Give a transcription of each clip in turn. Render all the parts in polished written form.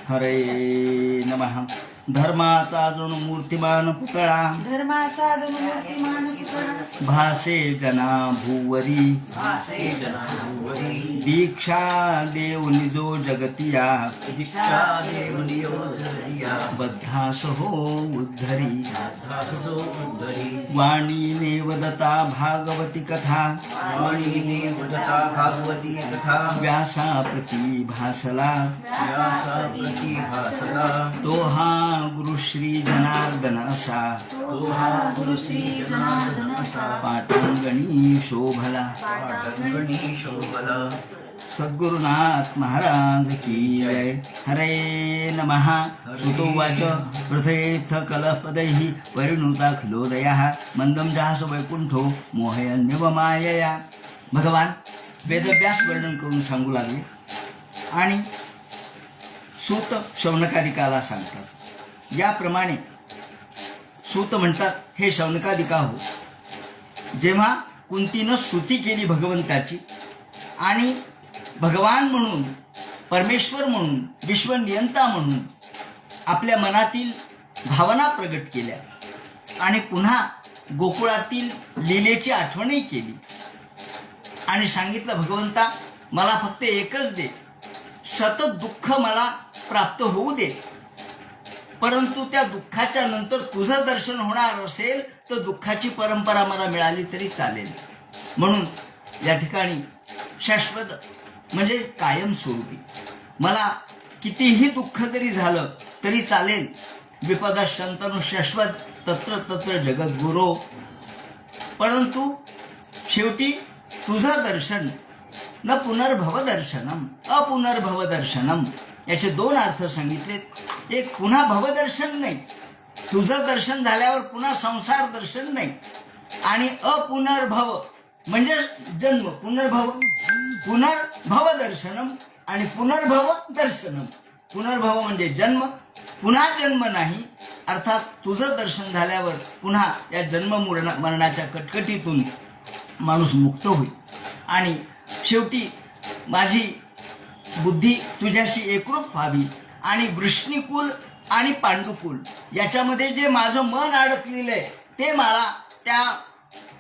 हरे नमः. धर्माचा जणू मूर्तिमान पुतळा धर्माचा जणू मूर्तिमान पुतळा भासे जना भूवरी दीक्षा देव निजो जगतिया बद्धास हो उद्धरी वाणीने वदता भागवती कथा व्यासा प्रति भासला तो हा गुरु श्री जनार्दन असा पाटांगणी शोभला सद्गुरुनाथ महाराज की जय. हरे नमः. श्रुतोवाच प्रथेथ कलपदैः परिणुता खिलोदयः मंदम जहास वैकुंठो मोहयन्यव मायया. भगवान वेदव्यास वर्णन करून सांगू लागले आणि सूत शौनकादिकाला सांगतात. याप्रमाणे सूत म्हणतात, हे शौनकादिका हो, जेव्हा कुंतीनं स्तुती केली भगवंताची आणि भगवान म्हणून, परमेश्वर म्हणून, विश्वनियंता म्हणून आपल्या मनातील भावना प्रगट केल्या आणि पुन्हा गोकुळातील लीलेची आठवणही केली आणि सांगितलं, भगवंता मला फक्त एकच दे, सतत दुःख मला प्राप्त होऊ दे, परंतु त्या दुःखाच्या नंतर तुझं दर्शन होणार असेल तर दुःखाची परंपरा मला मिळाली तरी चालेल. म्हणून या ठिकाणी शाश्वत म्हणजे कायमस्वरूपी मला कितीही दुःख जरी झालं तरी चालेल. विपदा शंतनु शाश्वत तत्र तत्र जगद्गुरो. परंतु शेवटी तुझं दर्शन न पुनर्भव दर्शनम अपुनर्भव दर्शनम, याचे दोन अर्थ सांगितलेत. एक, पुन्हा भवदर्शन नाही, तुझं दर्शन झाल्यावर पुन्हा संसार दर्शन नाही, आणि अपुनर्भव म्हणजे जन्म, पुनर्भव दर्शनम आणि पुनर्भव दर्शनम. पुनर्भव म्हणजे जन्म, पुन्हा जन्म नाही, अर्थात तुझं दर्शन झाल्यावर पुन्हा या जन्म मरणाच्या कटकटीतून माणूस मुक्त होईल आणि शेवटी माझी बुद्धी तुझ्याशी एकरूप व्हावी आणि वृष्णीकुल आणि पांडुकुल याच्यामध्ये जे माझं मन अडकलेलं आहे ते मला, त्या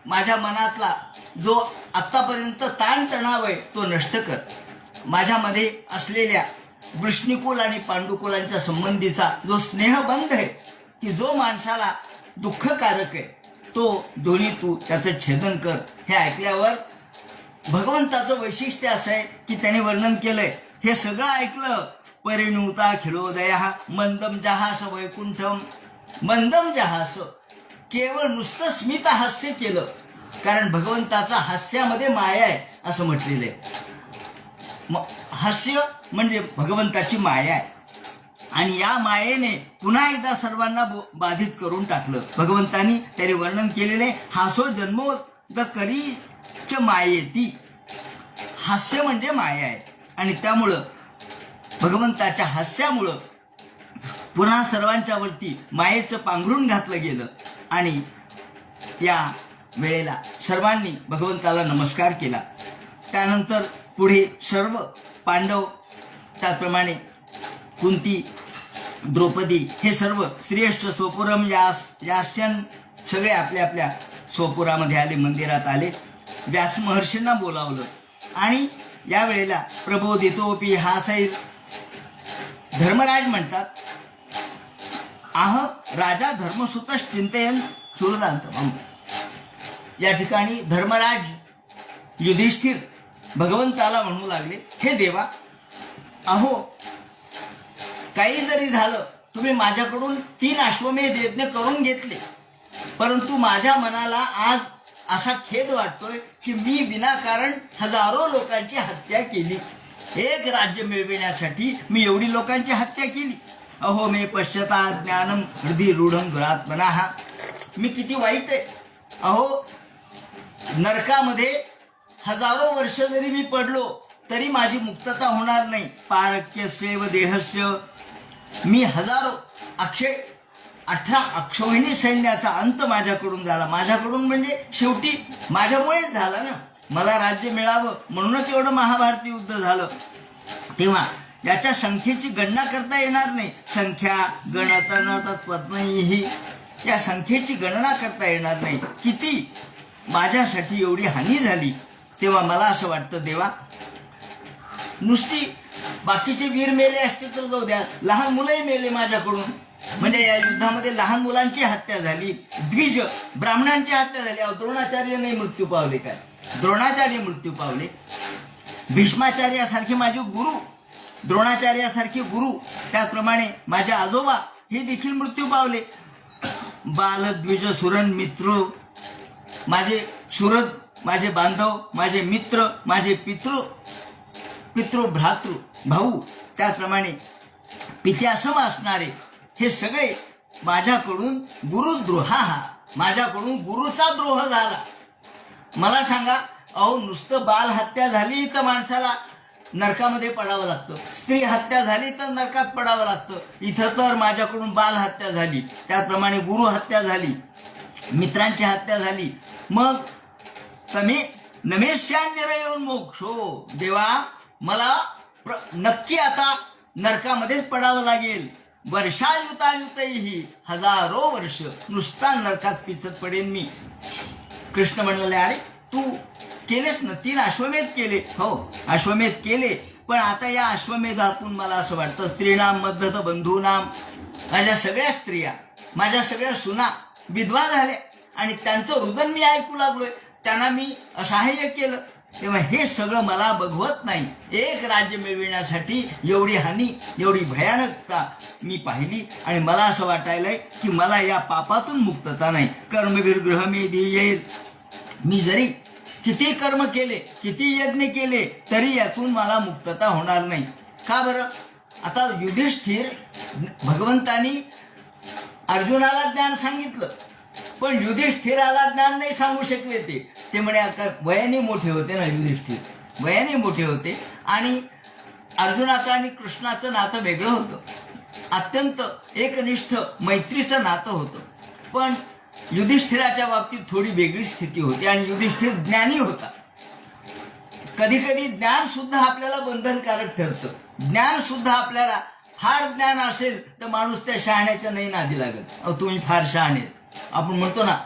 माझ्या मनातला जो आत्तापर्यंत ताणतणाव आहे तो नष्ट कर. माझ्यामध्ये असलेल्या वृष्णीकुल आणि पांडुकुलांच्या संबंधीचा जो स्नेहबंध आहे की जो माणसाला दुःखकारक आहे तो दोन्ही तू त्याचं छेदन कर. हे ऐकल्यावर भगवंताचं वैशिष्ट्य असं आहे की त्याने वर्णन केलंय. हे सगळं ऐकलं, परिणुता खिलोदया मंदम जहास वैकुंठम. मंदम जहास, केवळ नुसतं स्मित हास्य केलं, कारण भगवंताचा हास्यामध्ये माया आहे असं म्हटलेलं आहे. हास्य म्हणजे भगवंताची माया आहे आणि या मायेने पुन्हा एकदा सर्वांना बाधित करून टाकलं. भगवंतानी त्याने वर्णन केलेले हासो जन्मोद करी च मायेती. हास्य म्हणजे माया आहे आणि त्यामुळं भगवंताच्या हास्यामुळं पुन्हा सर्वांच्या वरती मायेचं पांघरून घातलं गेलं आणि या वेळेला सर्वांनी भगवंताला नमस्कार केला. त्यानंतर पुढे सर्व पांडव, त्याचप्रमाणे कुंती, द्रौपदी हे सर्व स्त्रियश्च स्वपुरम यास्यन सगळे आपल्या आपल्या स्वपुरामध्ये आले, मंदिरात आले. व्यास महर्षींना बोलावलं आणि या वेळेला प्रबोधितोपी हासैर. धर्मराज म्हणतात, आह राजा धर्मसुतच चिंतयन सुरदांतमम. या ठिकाणी धर्मराज युधिष्ठिर भगवंताला म्हणू लागले, हे देवा, अहो काही जरी झालं, तुम्ही माझ्याकडून 3 अश्वमेध यज्ञ करून घेतले, परंतु माझ्या मनाला आज असा खेद वाटतोय की मी विनाकारण हजारो लोकांची हत्या केली. एक राज्य मिळविण्यासाठी मी एवढी लोकांची हत्या केली. अहो मे पश्चातात् ज्ञानम हृदय रूढम दुरात्मनाः. मी किती वाईट आहे. अहो नरकामध्ये हजारो वर्ष जरी मी पडलो तरी माझी मुक्तता होणार नाही. पारक्य सेव देहस्य. मी हजारो 18 अक्षौहिणी सैन्याचा अंत माझ्याकडून झाला. माझ्याकडून म्हणजे शेवटी माझ्यामुळेच झाला ना. मला राज्य मिळावं म्हणूनच एवढं महाभारती युद्ध झालं. तेव्हा याच्या संख्येची गणना करता येणार नाही. संख्या गणता न तत्पत्नीही, या संख्येची गणना करता येणार नाही. किती माझ्यासाठी एवढी हानी झाली. तेव्हा मला असं वाटतं, देवा नुसती बाकीचे वीर मेले असते तर जाऊ द्या, लहान मुलंही मेले माझ्याकडून. म्हणजे या युद्धामध्ये लहान मुलांची हत्या झाली, द्विज ब्राह्मणांची हत्या झाली. द्रोणाचार्य नाही मृत्यू पावले काय? द्रोणाचार्य मृत्यू पावले. भीष्माचार्यासारखे माझे गुरु, द्रोणाचार्यासारखे गुरु, त्याचप्रमाणे माझे आजोबा हे देखील मृत्यू पावले. बाल द्विज सुरण मित्र, माझे सुरत, माझे बांधव, माझे मित्र, माझे पितृ भ्रातृ भाऊ, त्याचप्रमाणे पित्यासम असणारे हे सगळे माझ्याकडून गुरुद्रोह, माझ्याकडून गुरुचा द्रोह झाला. मला सांगा, अहो नुसतं बाल हत्या झाली तर माणसाला नरकामध्ये पडावं लागतं, स्त्री हत्या झाली तर नरकात पडावं लागतं. इथं तर माझ्याकडून बाल हत्या झाली, त्याचप्रमाणे गुरु हत्या झाली, मित्रांची हत्या झाली. मग तमे नमेशान्यरयोन मोक्षो, देवा मला नक्की आता नरकामध्येच पडावं लागेल. वर्षायुतायुतही, हजारो वर्ष नुसता नरकात पिचत पडेन मी. कृष्ण म्हणले, अरे तू केलेस ना 3 अश्वमेध केले. हो, अश्वमेध केले, पण आता या अश्वमेधातून मला असं वाटतं, स्त्रीणाम मद्धत बंधूनाम, माझ्या सगळ्या स्त्रिया, माझ्या सगळ्या सुना विधवा झाल्या आणि त्यांचं रुदन मी ऐकू लागलोय, त्यांना मी असहाय्य केलं. तेव्हा हे सगळं मला बघवत नाही. एक राज्य मिळविण्यासाठी एवढी हानी, एवढी भयानकता मी पाहिली आणि मला असं वाटायलंय की मला या पापातून मुक्तता नाही. कर्मवीरगृह मी येईल. मी जरी किती कर्म केले, किती यज्ञ केले, तरी यातून मला मुक्तता होणार नाही. का बरं? आता युधिष्ठिर, भगवंतानी अर्जुनाला ज्ञान सांगितलं, पण युधिष्ठिराला ज्ञान नाही सांगू शकले. ते म्हणे, आता वयाने मोठे होते ना युधिष्ठिर, वयाने मोठे होते आणि अर्जुनाचं आणि कृष्णाचं नातं वेगळं होतं, अत्यंत एकनिष्ठ मैत्रीचं नातं होतं. पण युधिष्ठिराच्या बाबतीत थोडी वेगळी स्थिती होती आणि युधिष्ठिर ज्ञानी होता. कधी कधी ज्ञान सुद्धा आपल्याला बंधनकारक ठरतं. ज्ञान सुद्धा आपल्याला, फार ज्ञान असेल तर माणूस त्या शहाण्याच्या नाही नादी लागत. अहो तुम्ही फार शहाणे, आपण म्हणतो ना,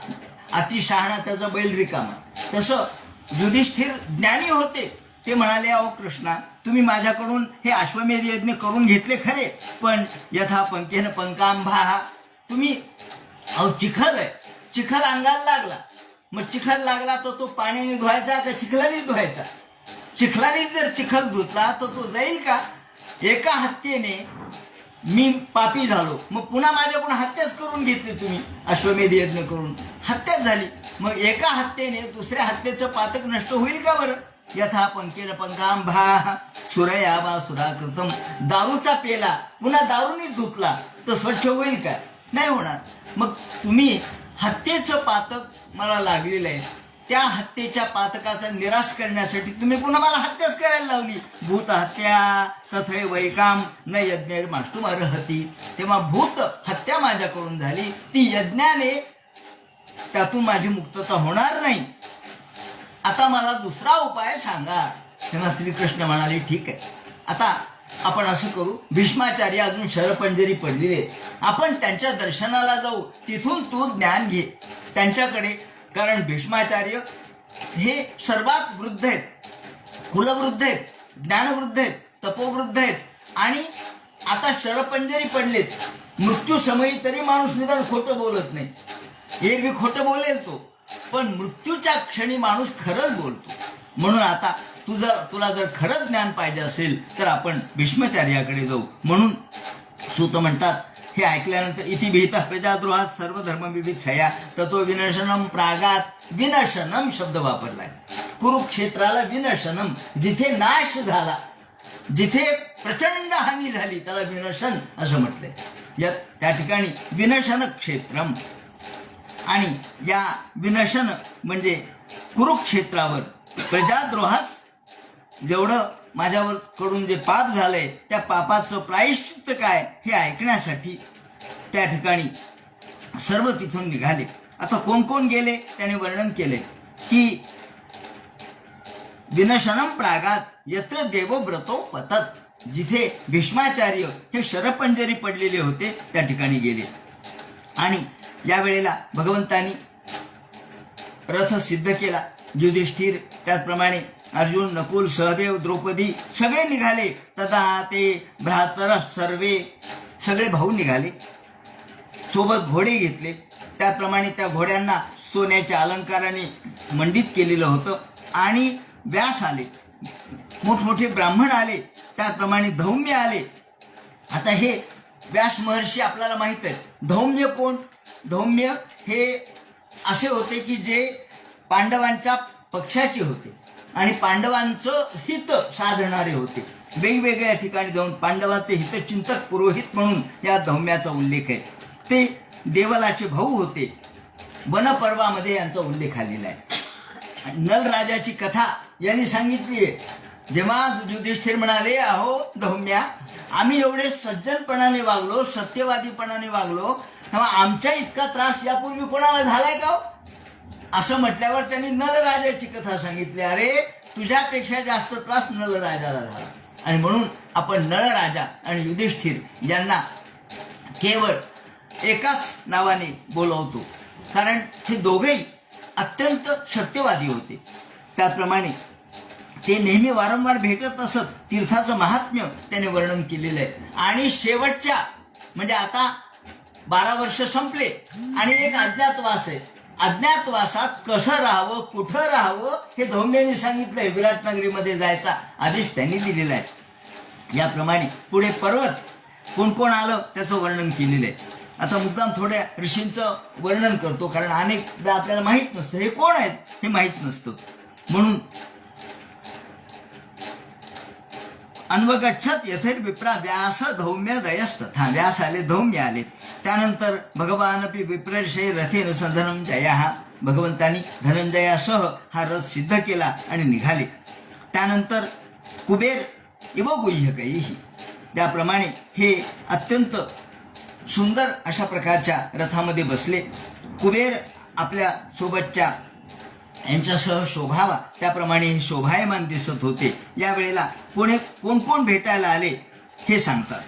अति शहाणा त्याचा बैल रिकामा. तसं युधिष्ठिर ज्ञानी होते. ते म्हणाले, अहो कृष्णा, तुम्ही माझ्याकडून हे अश्वमेध यज्ञ करून घेतले खरे, पण यथा पंकेन पंकांभा, तुम्ही, अहो चिखल आहे, चिखल अंगाला लागला, मग चिखल लागला तर तो पाण्याने धुवायचा का चिखलाने धुवायचा? चिखलाने जर चिखल धुतला तर तो जाईल का? एका हत्येने मी पापी झालो, मग पुन्हा माझ्याकडून हत्याच करून घेतली तुम्ही, अश्वमेध यज्ञ करून हत्या झाली. मग एका हत्येने दुसऱ्या हत्येचं पातक नष्ट होईल का बरं? यथा पंकेन पंकांभा सुरया बा सुराकृतम, दारूचा पेला पुन्हा दारूने धुतला तर स्वच्छ होईल का? नाही होणार. मग तुम्ही हत्येचं पातक मला लागलेलं आहे, त्या हत्येच्या पातकाचा निराश करण्यासाठी तुम्ही पुन्हा मला हत्याच करायला लावली. भूत हत्या तथैव वैकाम न यज्ञेर माष्टुम अर्हती. तेव्हा भूत हत्या माझ्याकडून झाली, ती यज्ञाने, त्यातून माझी मुक्तता होणार नाही. आता मला दुसरा उपाय सांगा. तेव्हा श्रीकृष्ण म्हणाले, ठीक आहे, आता आपण असं करू, भीष्माचार्य अजून शरपंजरी पडलेले, आपण त्यांच्या दर्शनाला जाऊ, तिथून तू ज्ञान घे त्यांच्याकडे. कारण भीष्माचार्य हे सर्वात वृद्ध आहेत, कुलवृद्ध आहेत, ज्ञानवृद्ध आहेत, तपोवृद्ध आहेत आणि आता शरपंजरी पडलेत. मृत्यू समयी तरी माणूस निदान खोटं बोलत नाही. एरवी खोटं बोलेल तो, पण मृत्यूच्या क्षणी माणूस खरंच बोलतो. म्हणून आता तुला जर खरंच ज्ञान पाहिजे असेल तर आपण भीष्माचार्याकडे जाऊ. म्हणून सूत म्हणतात, हे ऐकल्यानंतर इति भीतः प्रजाद्रोहात सर्व धर्म विविध छया ततो विनशनम प्रागात. विनशनम शब्द वापरलाय. कुरुक्षेत्राला विनशनम, जिथे नाश झाला, जिथे प्रचंड हानी झाली, त्याला विनशन असं म्हटलंय. त्या ठिकाणी विनशन क्षेत्रम, आणि या विनशन म्हणजे कुरुक्षेत्रावर प्रजाद्रोहास जेवढं माझ्यावर कडून जे पाप झालंय त्या पापाचं प्रायश्चित्त काय हे ऐकण्यासाठी त्या ठिकाणी सर्व तिथून निघाले. आता कोण कोण गेले त्याने वर्णन केले की विनशनम प्रागात यत्र देवव्रतो पतत. जिथे भीष्माचार्य हे शरपंजरी पडलेले होते त्या ठिकाणी गेले. आणि या वेळेला भगवंतांनी रथ सिद्ध केला. युधिष्ठिर, त्याचप्रमाणे अर्जुन, नकुल, सहदेव, द्रौपदी सगळे निघाले. तदा ते भ्रातर सर्वे, सगळे भाऊ निघाले. सोबत घोडे घेतले. त्याप्रमाणे त्या घोड्यांना सोन्याच्या अलंकाराने मंडित केलेलं होतं. आणि व्यास आले, मोठमोठे ब्राह्मण आले, त्याचप्रमाणे धौम्य आले. आता हे व्यास महर्षी आपल्याला माहित आहे. धौम्य कोण? धौम्य हे असे होते की जे पांडवांच्या पक्षाचे होते आणि पांडवांचं हित साधणारे होते. वेगवेगळ्या ठिकाणी जाऊन पांडवाचे हितचिंतक पुरोहित म्हणून या धौम्याचा उल्लेख आहे. ते देवलाचे भाऊ होते. वनपर्वामध्ये यांचा उल्लेख आलेला आहे. नल राजाची कथा यांनी सांगितली आहे. जेव्हा युधिष्ठिर म्हणाले, अहो धौम्या, आम्ही एवढे सज्जनपणाने वागलो, सत्यवादीपणाने वागलो, तेव्हा आमच्या इतका त्रास यापूर्वी कोणाला झालाय का हो? असं म्हटल्यावर त्यांनी नलराजाची कथा सांगितली. अरे तुझ्यापेक्षा जास्त त्रास नलराजाला झाला. आणि म्हणून आपण नळराजा आणि युधिष्ठिर यांना केवळ एकाच नावाने बोलवतो, कारण हे दोघेही अत्यंत सत्यवादी होते. त्याप्रमाणे ते नेहमी वारंवार भेटत असत. तीर्थाचं महात्म्य त्याने वर्णन केलेलं आहे. आणि शेवटच्या म्हणजे आता 12 वर्ष संपले आणि एक अज्ञातवास आहे. अज्ञातवासात कसं राहावं, कुठं राहावं हे धौम्याने सांगितलंय. विराटनगरीमध्ये जायचा आदेश त्यांनी दिलेला आहे. याप्रमाणे पुढे पर्वत कोण कोण आलं त्याचं वर्णन केलेलं आहे. आता मुद्दाम थोड्या ऋषींचं वर्णन करतो, कारण अनेकदा आपल्याला माहीत नसतं हे कोण आहेत, हे माहीत नसतं. म्हणून अन्वगच्छत यथेर विप्रा व्यास धौम्य दयस्तथा. व्यास आले, धौम्य आले. त्यानंतर भगवानपि विप्रशे रथेन धनंजया. भगवंतांनी धनंजयासह हा रथ सिद्ध केला आणि निघाले. त्यानंतर कुबेर इव गुह्यकैः, त्याप्रमाणे हे अत्यंत सुंदर अशा प्रकारच्या रथामध्ये बसले. कुबेर आपल्या सोबतच्या यांच्यासह शोभावा त्याप्रमाणे हे शोभायमान दिसत होते. या वेळेला कोण कोण भेटायला आले हे सांगतात.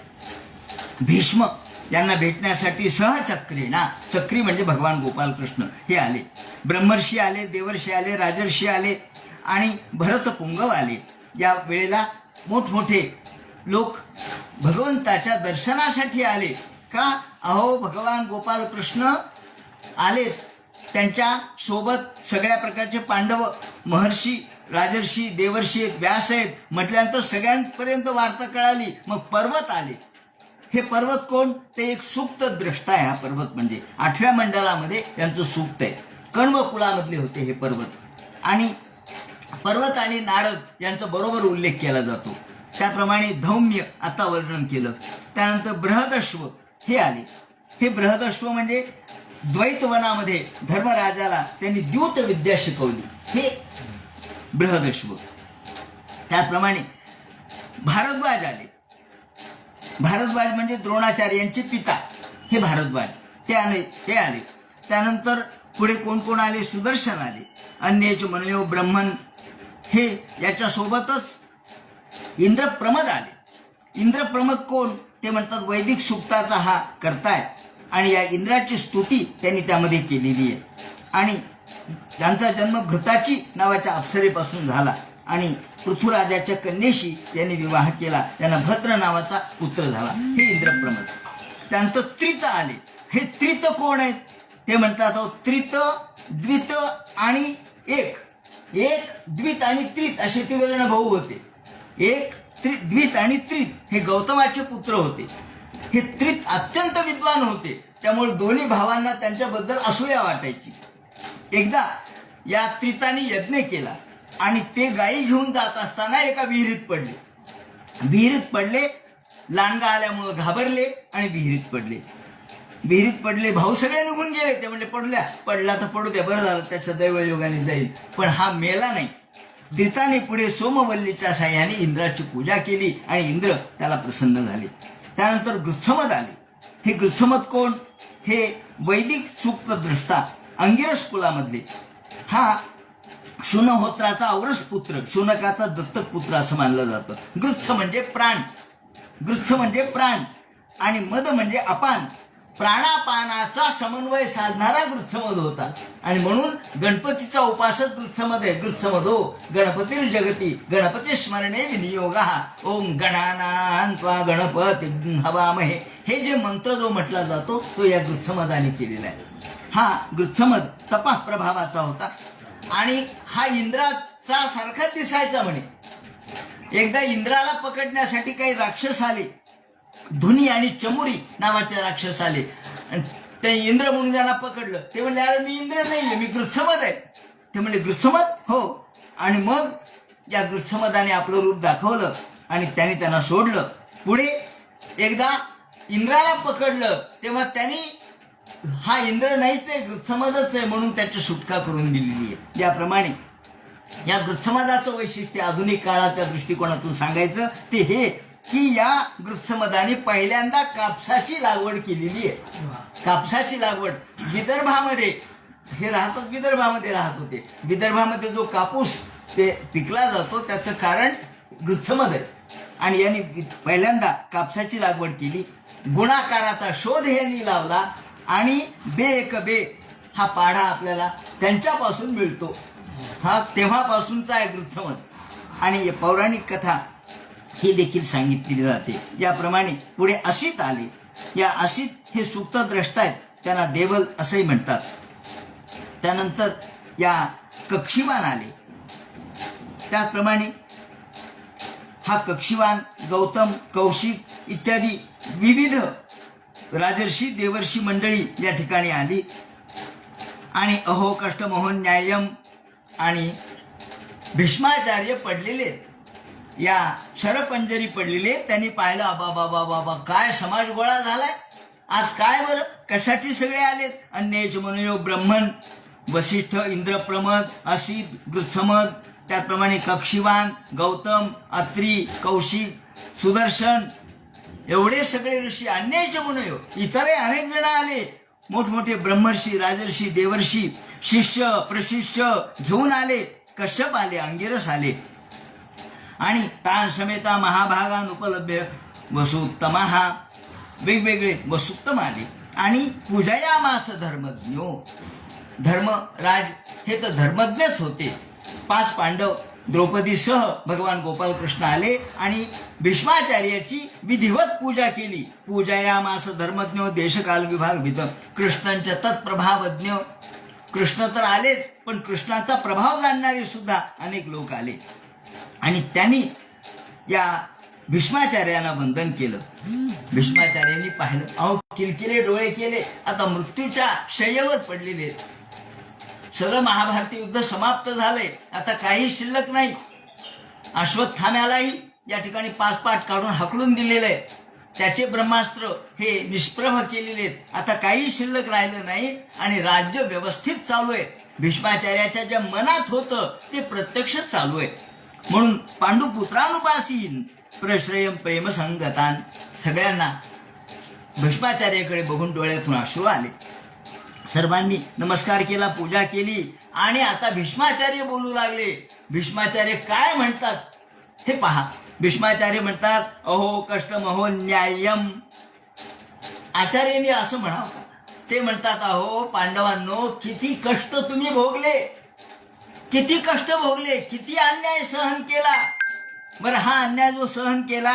भीष्म यांना भेटण्यासाठी सहचक्रीणा, चक्री म्हणजे भगवान गोपाल कृष्ण हे आले. ब्रह्मर्षी आले, देवर्षी आले, राजर्षी आले आणि भरत पुंगव आले. या वेळेला मोठमोठे लोक भगवंताच्या दर्शनासाठी आले. का? अहो भगवान गोपाल कृष्ण आलेत, त्यांच्या सोबत सगळ्या प्रकारचे पांडव, महर्षी, राजर्षी, देवर्षी, व्यास आहेत म्हटल्यानंतर सगळ्यांपर्यंत वार्ता कळाली. मग पर्वत आले. हे पर्वत कोण? ते एक सुप्त द्रष्टा आहे. हा पर्वत म्हणजे 8व्या मंडलामध्ये यांचं सुप्त आहे. कण्व कुलामधले होते हे पर्वत. आणि पर्वत आणि नारद यांचा बरोबर उल्लेख केला जातो. त्याप्रमाणे धौम्य आता वर्णन केलं. त्यानंतर बृहदश्व हे आले. हे बृहदश्व म्हणजे द्वैतवनामध्ये धर्मराजाला त्यांनी द्यूत विद्या शिकवली, हे बृहदश्व. त्याप्रमाणे भारद्वाज आले. भारद्वाज म्हणजे द्रोणाचार्यांचे पिता, हे भारद्वाज ते आले. त्यानंतर पुढे कोण कोण आले? सुदर्शन आले. अन्यच मनयो ब्रह्मन, हे याच्यासोबतच इंद्रप्रमद आले. इंद्रप्रमद कोण? ते म्हणतात वैदिक सूक्ताचा हा करताय आणि या इंद्राची स्तुती त्यांनी त्यामध्ये केलेली आहे. आणि त्यांचा जन्म घृताची नावाच्या अप्सरेपासून झाला आणि पृथ्वीराजाच्या कन्येशी यांनी विवाह केला. त्यांना भद्र नावाचा पुत्र झाला, हे इंद्रप्रमद. त्यानंतर त्रित आले. हे त्रित कोण आहेत? ते म्हणतात त्रित, द्वित आणि एक. एक, द्वित आणि त्रित असे 3 जण भाऊ होते. एक, द्वित आणि त्रित हे गौतमाचे पुत्र होते. हे त्रित अत्यंत विद्वान होते, त्यामुळे दोन्ही भावांना त्यांच्याबद्दल असूया वाटायची. एकदा या त्रिताने यज्ञ केला आणि ते गायी घेऊन जात असताना एका विहिरीत पडले. लांडगा आल्यामुळे घाबरले आणि विहिरीत पडले. भाऊ सगळे निघून गेले. ते म्हणले पडला तर पडू द्या, बरं झालं, त्याच्या दैवयोगाने जाईल. पण हा मेला नाही. त्रिताने पुढे सोमवल्लीच्या साह्याने इंद्राची पूजा केली आणि इंद्र त्याला प्रसन्न झाले. त्यानंतर गृत्समद आले. हे गृत्समद कोण? हे वैदिक सूक्तद्रष्टा अंगिरस कुलामधले. हा शुनहोत्राचा औरस पुत्र, शुनकाचा दत्तक पुत्र असं मानलं जातं. गृत्स म्हणजे प्राण, गृत्स म्हणजे प्राण आणि मद म्हणजे अपान. प्राणापानाचा समन्वय साधणारा गृत्समद होता आणि म्हणून गणपतीचा उपासक गृत्समद आहे. गृत्समदो गणपती जगती गणपती स्मरणे विनियोगा ओम गणानां त्वा गणपती हवामहे. हे जे मंत्र जो म्हटला जातो तो या गृत्समदाने केलेला आहे. हा गृत्समद तपा प्रभावाचा होता आणि हा इंद्राचा सारखा दिसायचा म्हणे. एकदा इंद्राला पकडण्यासाठी काही राक्षस आले, धुनी आणि चमुरी नावाचे राक्षस आले आणि ते इंद्र म्हणून त्यांना पकडलं. ते म्हणले अरे मी इंद्र नाहीये, मी गृत्समद आहे. ते म्हणले गृत्समद हो. आणि मग या गृत्समदाने आपलं रूप दाखवलं आणि त्याने त्यांना सोडलं. पुढे एकदा इंद्राला पकडलं तेव्हा त्यांनी हा इंद्र नाहीच आहे, गृत्समदच आहे म्हणून त्याची सुटका करून दिलेली आहे. याप्रमाणे या गृत्समदाचं वैशिष्ट्य आधुनिक काळाच्या दृष्टिकोनातून सांगायचं ते हे की या गृत्समदाने पहिल्यांदा कापसाची लागवड केलेली आहे. कापसाची लागवड विदर्भामध्ये हे राहतात, विदर्भामध्ये राहत होते. विदर्भामध्ये जो कापूस ते पिकला जातो त्याचं कारण गृत्समद आहे आणि यांनी पहिल्यांदा कापसाची लागवड केली. गुणाकाराचा शोध यांनी लावला आणि बे एक बे हा पाढा आपल्याला त्यांच्यापासून मिळतो. हा तेव्हापासूनचा आहे गृत्समद. आणि पौराणिक कथा ही देखील सांगितली जाते. याप्रमाणे पुढे असित आले. या असित हे सुप्तद्रष्टा आहेत, त्यांना देवल असंही म्हणतात. त्यानंतर या कक्षीवान आले. त्याचप्रमाणे हा कक्षीवान गौतम कौशिक इत्यादी विविध राजर्षी देवर्षी मंडळी या ठिकाणी आली आणि अहो कष्ट मोहन न्यायम आणि भीष्माचार्य पडलेले या शरपंजरी पडलेले. त्यांनी पाहिलं बाबा बाबा बाबा काय समाज गोळा झालाय आज, काय बरं कशाची सगळे आलेत. अन्यच मनोयो ब्रह्मण वसिष्ठ इंद्रप्रमद असित गृत्समद त्याचप्रमाणे कक्षीवान गौतम अत्री कौशिक सुदर्शन एवढे सगळे ऋषी. अन्यच मनोयो इतरही अनेक जण आले. मोठमोठे ब्रह्मर्षी राजर्षी देवर्षी शिष्य प्रशिष्य घेऊन आले. कश्यप आले, अंगिरस आले आणि तान समेता महाभागान उपलभ्य वसुत्तमहा वेगवेगळे वसुत्तम आले आणि पूजयामास धर्मज्ञो. धर्मराज हे तर धर्मज्ञच होते. 5 पांडव द्रौपदीसह भगवान गोपालकृष्ण आले आणि भीष्माचार्याची विधिवत पूजा केली. पूजयामास धर्मज्ञो देशकाल विभाग विध. कृष्णांच्या तत्प्रभावज्ञ कृष्ण तर आलेच पण कृष्णाचा प्रभाव जाणणारे सुद्धा अनेक लोक आले आणि त्यांनी या भीष्माचार्यांना वंदन केलं. भीष्माचार्यांनी पाहिलं, अहो किलकिले डोळे केले, आता मृत्यूच्या शय्येवर पडलेले. सगळं महाभारती युद्ध समाप्त झालंय, आता काही शिल्लक नाही. अश्वत्थाम्यालाही या ठिकाणी 5 पाठ काढून हकलून दिलेलं आहे. त्याचे ब्रह्मास्त्र हे निष्प्रभ केलेले आहेत. आता काही शिल्लक राहिलं नाही आणि राज्य व्यवस्थित चालू आहे. भीष्माचार्याच्या ज्या मनात होतं ते प्रत्यक्ष चालू आहे. म्हणून पांडुपुत्रानुपासीन प्रश्रयम प्रेम संगतान. सगळ्यांना भीष्माचार्याकडे बघून डोळ्यातून अश्रू आले. सर्वांनी नमस्कार केला, पूजा केली आणि आता भीष्माचार्य बोलू लागले. भीष्माचार्य काय म्हणतात हे पहा. भीष्माचार्य म्हणतात अहो कष्ट महो न्यायम. आचार्यांनी असं म्हणावं का? ते म्हणतात अहो पांडवांनो किती कष्ट तुम्ही भोगले, किती कष्ट भोगले, किती अन्याय सहन केला. बरं हा अन्याय जो सहन केला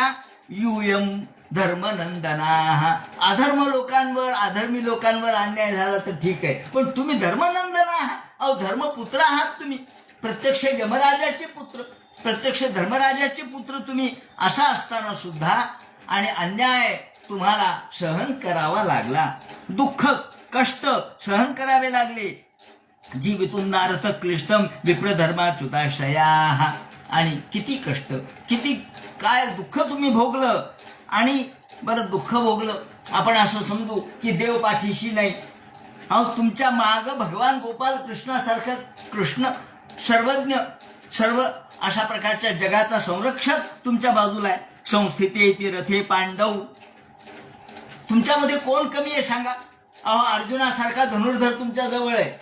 यूयम धर्मनंदना. अधर्म लोकांवर अधर्मी लोकांवर अन्याय झाला तर ठीक आहे पण तुम्ही धर्मनंदना आहात. अहो धर्मपुत्र आहात तुम्ही, प्रत्यक्ष यमराजाचे पुत्र, प्रत्यक्ष धर्मराजाचे पुत्र तुम्ही. असा असताना सुद्धा आणि अन्याय तुम्हाला सहन करावा लागला, दुःख कष्ट सहन करावे लागले. जीवितून नारथ क्लिष्टम विप्रधर्माच्युताशया. आणि किती कष्ट किती काय दुःख तुम्ही भोगलं. आणि बरं दुःख भोगलं आपण असं समजू की देव पाठीशी नाही. अहो तुमच्या माग भगवान गोपाल कृष्णासारखं कृष्ण सर्वज्ञ सर्व अशा प्रकारच्या जगाचा संरक्षक तुमच्या बाजूला आहे. संस्थिते ती रथे पांडव. तुमच्यामध्ये कोण कमी आहे सांगा. अहो अर्जुनासारखा धनुर्धर तुमच्या जवळ आहे,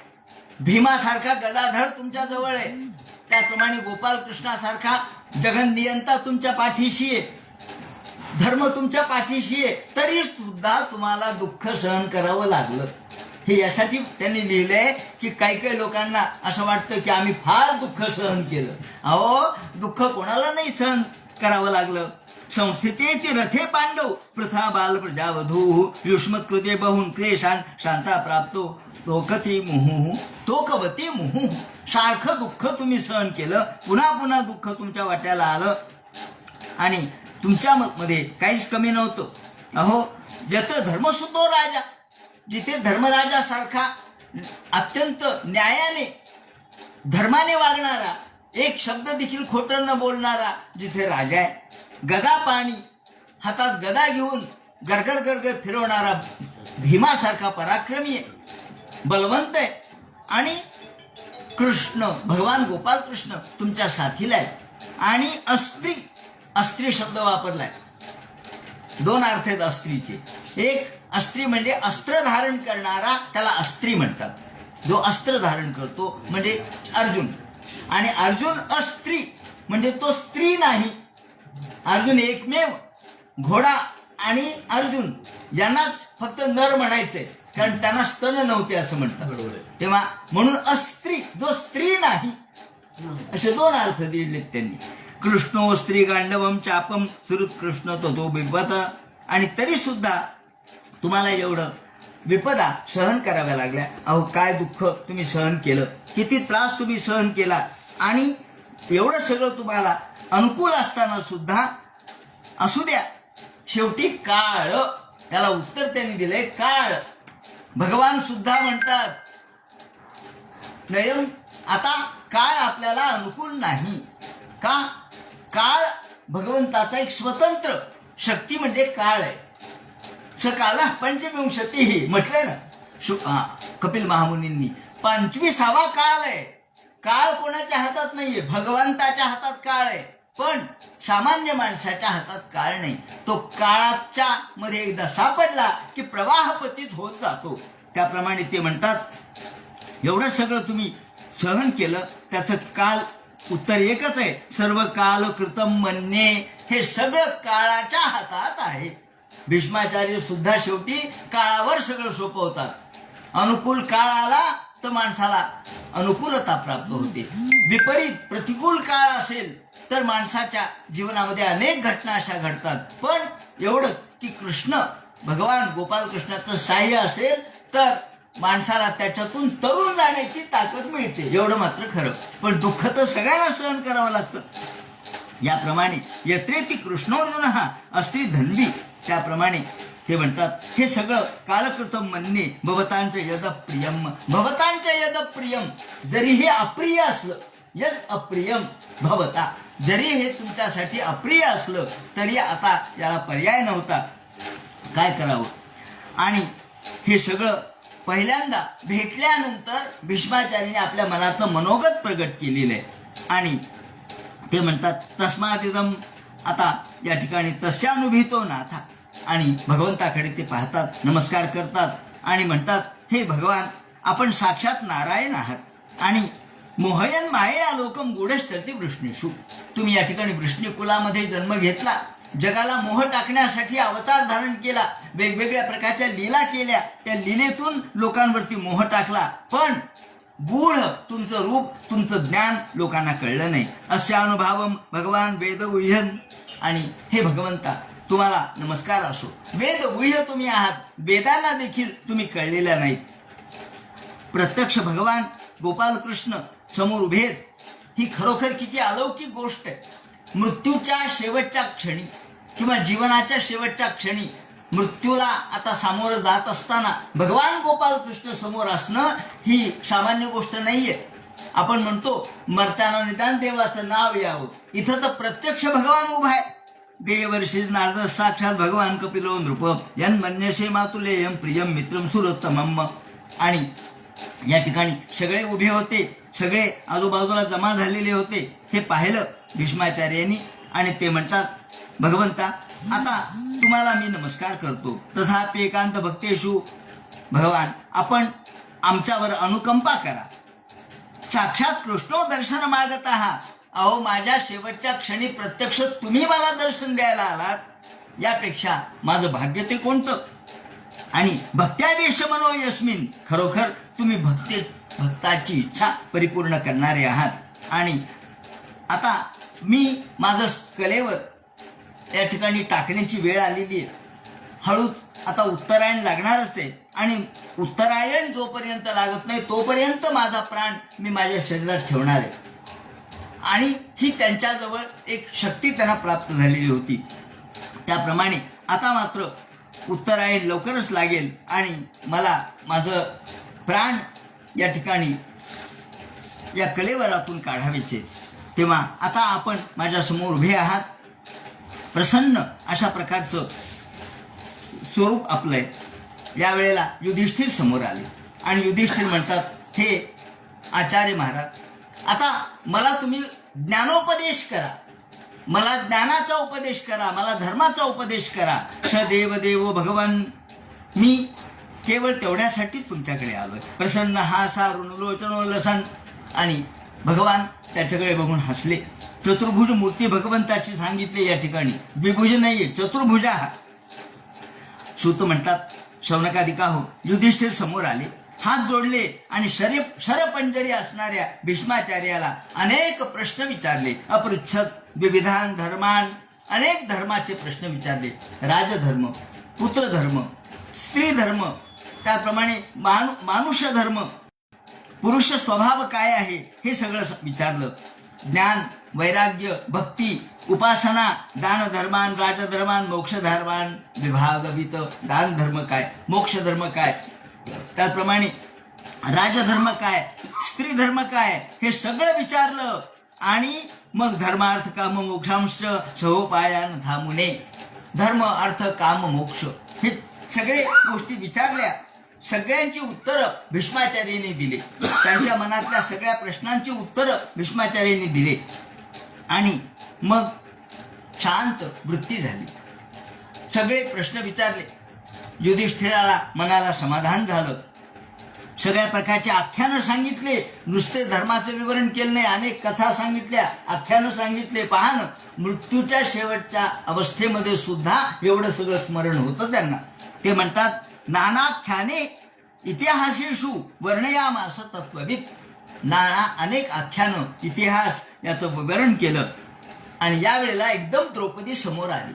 भीमासारखा गदाधर तुमच्या जवळ आहे, त्याचप्रमाणे गोपाल कृष्णासारखा जगन नियंता तुमच्या पाठीशी आहे. धर्म तुमच्या पाठीशी आहे, तरी सुद्धा तुम्हाला दुःख सहन करावं लागलं. हे यासाठी त्यांनी लिहिलंय की काही काही लोकांना असं वाटतं की आम्ही फार दुःख सहन केलं. अहो, दुःख कोणाला नाही सहन करावं लागलं. संस्थिते रथे पांडव प्रथा बाल प्रजावधू युष्मत्कृते बहुन क्लेशान शांता प्राप्तो तोकती मुहू तोकवती मुहू. सारखं दुःख तुम्ही सहन केलं, पुन्हा पुन्हा दुःख तुमच्या वाट्याला आलं आणि तुमच्या मध्ये काहीच कमी नव्हतं. अहो, यत्र धर्मसुतो राजा, जिथे धर्मराजासारखा अत्यंत न्यायाने धर्माने वागणारा, एक शब्द देखील खोटं न बोलणारा जिथे राजा आहे, गदा पाणी हातात गदा घेऊन गरगर गरगर फिरवणारा भीमासारखा पराक्रमी आहे, बलवंत आहे, आणि कृष्ण भगवान गोपाल कृष्ण तुमच्या साथीला आहे. आणि अस्त्री, अस्त्री शब्द वापरलाय. दोन अर्थ आहेत अस्त्रीचे. एक अस्त्री म्हणजे अस्त्र धारण करणारा, त्याला अस्त्री म्हणतात. जो अस्त्र धारण करतो म्हणजे अर्जुन. आणि अर्जुन अस्त्री म्हणजे तो स्त्री नाही. अर्जुन एकमेव, घोडा आणि अर्जुन यांनाच फक्त नर म्हणायचंय, कारण त्यांना स्तन नव्हते असं म्हणतात. तेव्हा म्हणून अस्त्री, जो स्त्री नाही, असे दोन अर्थ दिलेत त्यांनी. कृष्णो स्त्री गांडवम चापम सुरुत कृष्ण तो बिपत. आणि तरी सुद्धा तुम्हाला एवढं विपदा सहन कराव्या लागल्या. अहो, काय दुःख तुम्ही सहन केलं, किती त्रास तुम्ही सहन केला, आणि एवढं सगळं तुम्हाला अनुकूल असताना सुद्धा असू द्या, शेवटी काळ, त्याला उत्तर त्यांनी दिलंय काळ. भगवान सुद्धा म्हणतात नयन, आता काळ आपल्याला अनुकूल नाही. का? काळ भगवंताचा एक स्वतंत्र शक्ती म्हणजे काळ आहे. सकाला पंचविंशती ही म्हटलंय ना कपिल महामुनींनी, 25वा काळ आहे. काळ कोणाच्या हातात नाहीये, भगवंताच्या हातात काळ आहे. पण सामान्य माणसाच्या हातात काळ नाही. तो काळाच्या मध्ये एकदा सापडला की प्रवाह पतित होत जातो. त्याप्रमाणे ते म्हणतात, एवढं सगळं तुम्ही सहन केलं, त्याचं काल उत्तर एकच आहे, सर्व काल कृतम मन्ये. हे सगळं काळाच्या हातात आहे. भीष्माचार्य सुद्धा शेवटी काळावर सगळं सोपवतात. अनुकूल काळ आला तर माणसाला अनुकूलता प्राप्त होते. विपरीत प्रतिकूल काळ असेल तर माणसाच्या जीवनामध्ये अनेक घटना अशा घडतात. पण एवढंच की कृष्ण भगवान गोपाल कृष्णाचं साह्य असेल तर माणसाला त्याच्यातून तरुण जाण्याची ताकद मिळते, एवढं मात्र खरं. पण दुःख तर सगळ्यांना सहन करावं लागतं. याप्रमाणे यत्रेती कृष्णोर्जुन हा अस्त्री धन्वी, त्याप्रमाणे ते म्हणतात हे सगळं कालकृतम म्हणणे भवतांचं यद प्रियम. भवतांचं यद प्रियम, जरी हे अप्रिय असलं, यद अप्रियम भवता, जरी हे तुमच्यासाठी अप्रिय असलं तरी आता याला पर्याय नव्हता, काय करावं. आणि हे सगळं पहिल्यांदा भेटल्यानंतर भीष्माचार्याने आपल्या मनातलं मनोगत प्रगट केलेलं आहे. आणि ते म्हणतात तस्मादिदम, आता या ठिकाणी तस्यानुभूतो नाथा. आणि भगवंताकडे ते पाहतात, नमस्कार करतात आणि म्हणतात हे भगवान, आपण साक्षात नारायण आहात. आणि मोहयन माये लोकम गूढश्चरती वृष्णीषु. तुम्ही या ठिकाणी वृष्णी कुलामध्ये जन्म घेतला, जगाला मोह टाकण्यासाठी अवतार धारण केला, वेगवेगळ्या प्रकारच्या लीला केल्या, त्या लीलेतून लोकांवरती मोह टाकला. पण गूढ तुमचं रूप, तुमचं ज्ञान लोकांना कळलं नाही. अस्य अनुभावम भगवान वेद गुह्यन. आणि हे भगवंता, तुम्हाला नमस्कार असो. वेद गुह्य तुम्ही आहात, वेदांना देखील तुम्ही कळलेल्या नाहीत. प्रत्यक्ष भगवान गोपाल कृष्ण समोर उभेत, ही खरोखर किती अलौकिक गोष्ट आहे. मृत्यूच्या शेवटच्या क्षणी किंवा जीवनाच्या शेवटच्या क्षणी मृत्यूला आता सामोरं जात असताना भगवान गोपाल कृष्ण समोर असणं ही सामान्य गोष्ट नाहीये. आपण म्हणतो मरताना निदान देवाचं नाव यावं, इथं तर प्रत्यक्ष भगवान उभा आहे. देवर्षी नारद साक्षात भगवान कपिलो नृप यन मन्यसे मातुलेयम प्रियम मित्रम सुरोत्तमम. आणि या ठिकाणी सगळे उभे होते, सगळे आजूबाजूला जमा झालेले होते. हे पाहिलं भीष्माचार्यांनी आणि ते म्हणतात भगवंता, आता तुम्हाला मी नमस्कार करतो. तथापि एकांत भक्तेषु, भगवान आपण आमच्यावर अनुकंपा करा. साक्षात कृष्णो दर्शन मागत आहात. अहो, माझ्या शेवटच्या क्षणी प्रत्यक्ष तुम्ही मला दर्शन द्यायला आलात. यापेक्षा माझं भाग्य ते कोणतं? आणि भक्त्यावेश मनो यस्मिन, खरोखर तुम्ही भक्ताची इच्छा परिपूर्ण करणारे आहात. आणि आता मी माझं कलेवर या ठिकाणी टाकण्याची वेळ आलेली आहे. हळूच आता उत्तरायण लागणारच आहे आणि उत्तरायण जोपर्यंत लागत नाही तोपर्यंत माझा प्राण मी माझ्या शरीरात ठेवणार आहे. आणि ही त्यांच्याजवळ एक शक्ती त्यांना प्राप्त झालेली होती. त्याप्रमाणे आता मात्र उत्तरायण लवकरच लागेल आणि मला माझं प्राण या ठिकाणी या कलेवरातून काढावेचे. तेव्हा आता आपण माझ्यासमोर उभे आहात. प्रसन्न अशा प्रकारचं स्वरूप आपलंय. यावेळेला युधिष्ठिर समोर आले आणि युधिष्ठिर म्हणतात, हे आचार्य महाराज, आता मला तुम्ही ज्ञानोपदेश करा, मला ज्ञानाचा उपदेश करा, मला धर्माचा उपदेश करा. सदेव देवो भगवान, मी केवळ तेवढ्यासाठी तुमच्याकडे आलोय. प्रसन्न हा सारुणलोचनो लसन. आणि भगवान त्याच्याकडे बघून हसले. चतुर्भुज मूर्ती भगवंताची सांगितली या ठिकाणी, द्विभुज नाहीये, चतुर्भुजा हा. सूत म्हणतात, शौनकादिका हो, युधिष्ठिर समोर आले, हात जोडले आणि शरपंजरी असणाऱ्या भीष्माचार्याला अनेक प्रश्न विचारले. अपृच्छद विविधान धर्मान, अनेक धर्माचे प्रश्न विचारले. राजधर्म, पुत्रधर्म, स्त्री धर्म, त्याप्रमाणे मानुष्य धर्म, पुरुष स्वभाव काय आहे हे सगळं विचारलं. ज्ञान, वैराग्य, भक्ती, उपासना, दान धर्मान, राजधर्मान, मोक्ष धर्मान विभागवित. दान धर्म काय, मोक्ष धर्म काय, त्याप्रमाणे राजधर्म काय, स्त्री धर्म काय, हे सगळं विचारलं. आणि मग धर्मार्थ काम मोक्षांश सहोपायान थांबुने, धर्म अर्थ काम मोक्ष हे सगळे गोष्टी विचारल्या. सगळ्यांची उत्तरं भीष्माचार्यांनी दिले. त्यांच्या मनातल्या सगळ्या प्रश्नांची उत्तरं भीष्माचार्यांनी दिले. आणि मग शांत वृत्ती झाली. सगळे प्रश्न विचारले. युधिष्ठिराला मनाला समाधान झालं. सगळ्या प्रकारचे आख्यानं सांगितले. नुसते धर्माचं विवरण केलं नाही, अनेक कथा सांगितल्या, आख्यानं सांगितले. पहा ना, मृत्यूच्या शेवटच्या अवस्थेमध्ये सुद्धा एवढं सगळं स्मरण होतं त्यांना. ते म्हणतात, नानाख्याने इतिहासेषु वर्णयामास तत्वविद. नाना अनेक आख्यानं, इतिहास याचं विवरण केलं. आणि यावेळेला एकदम द्रौपदी समोर आली.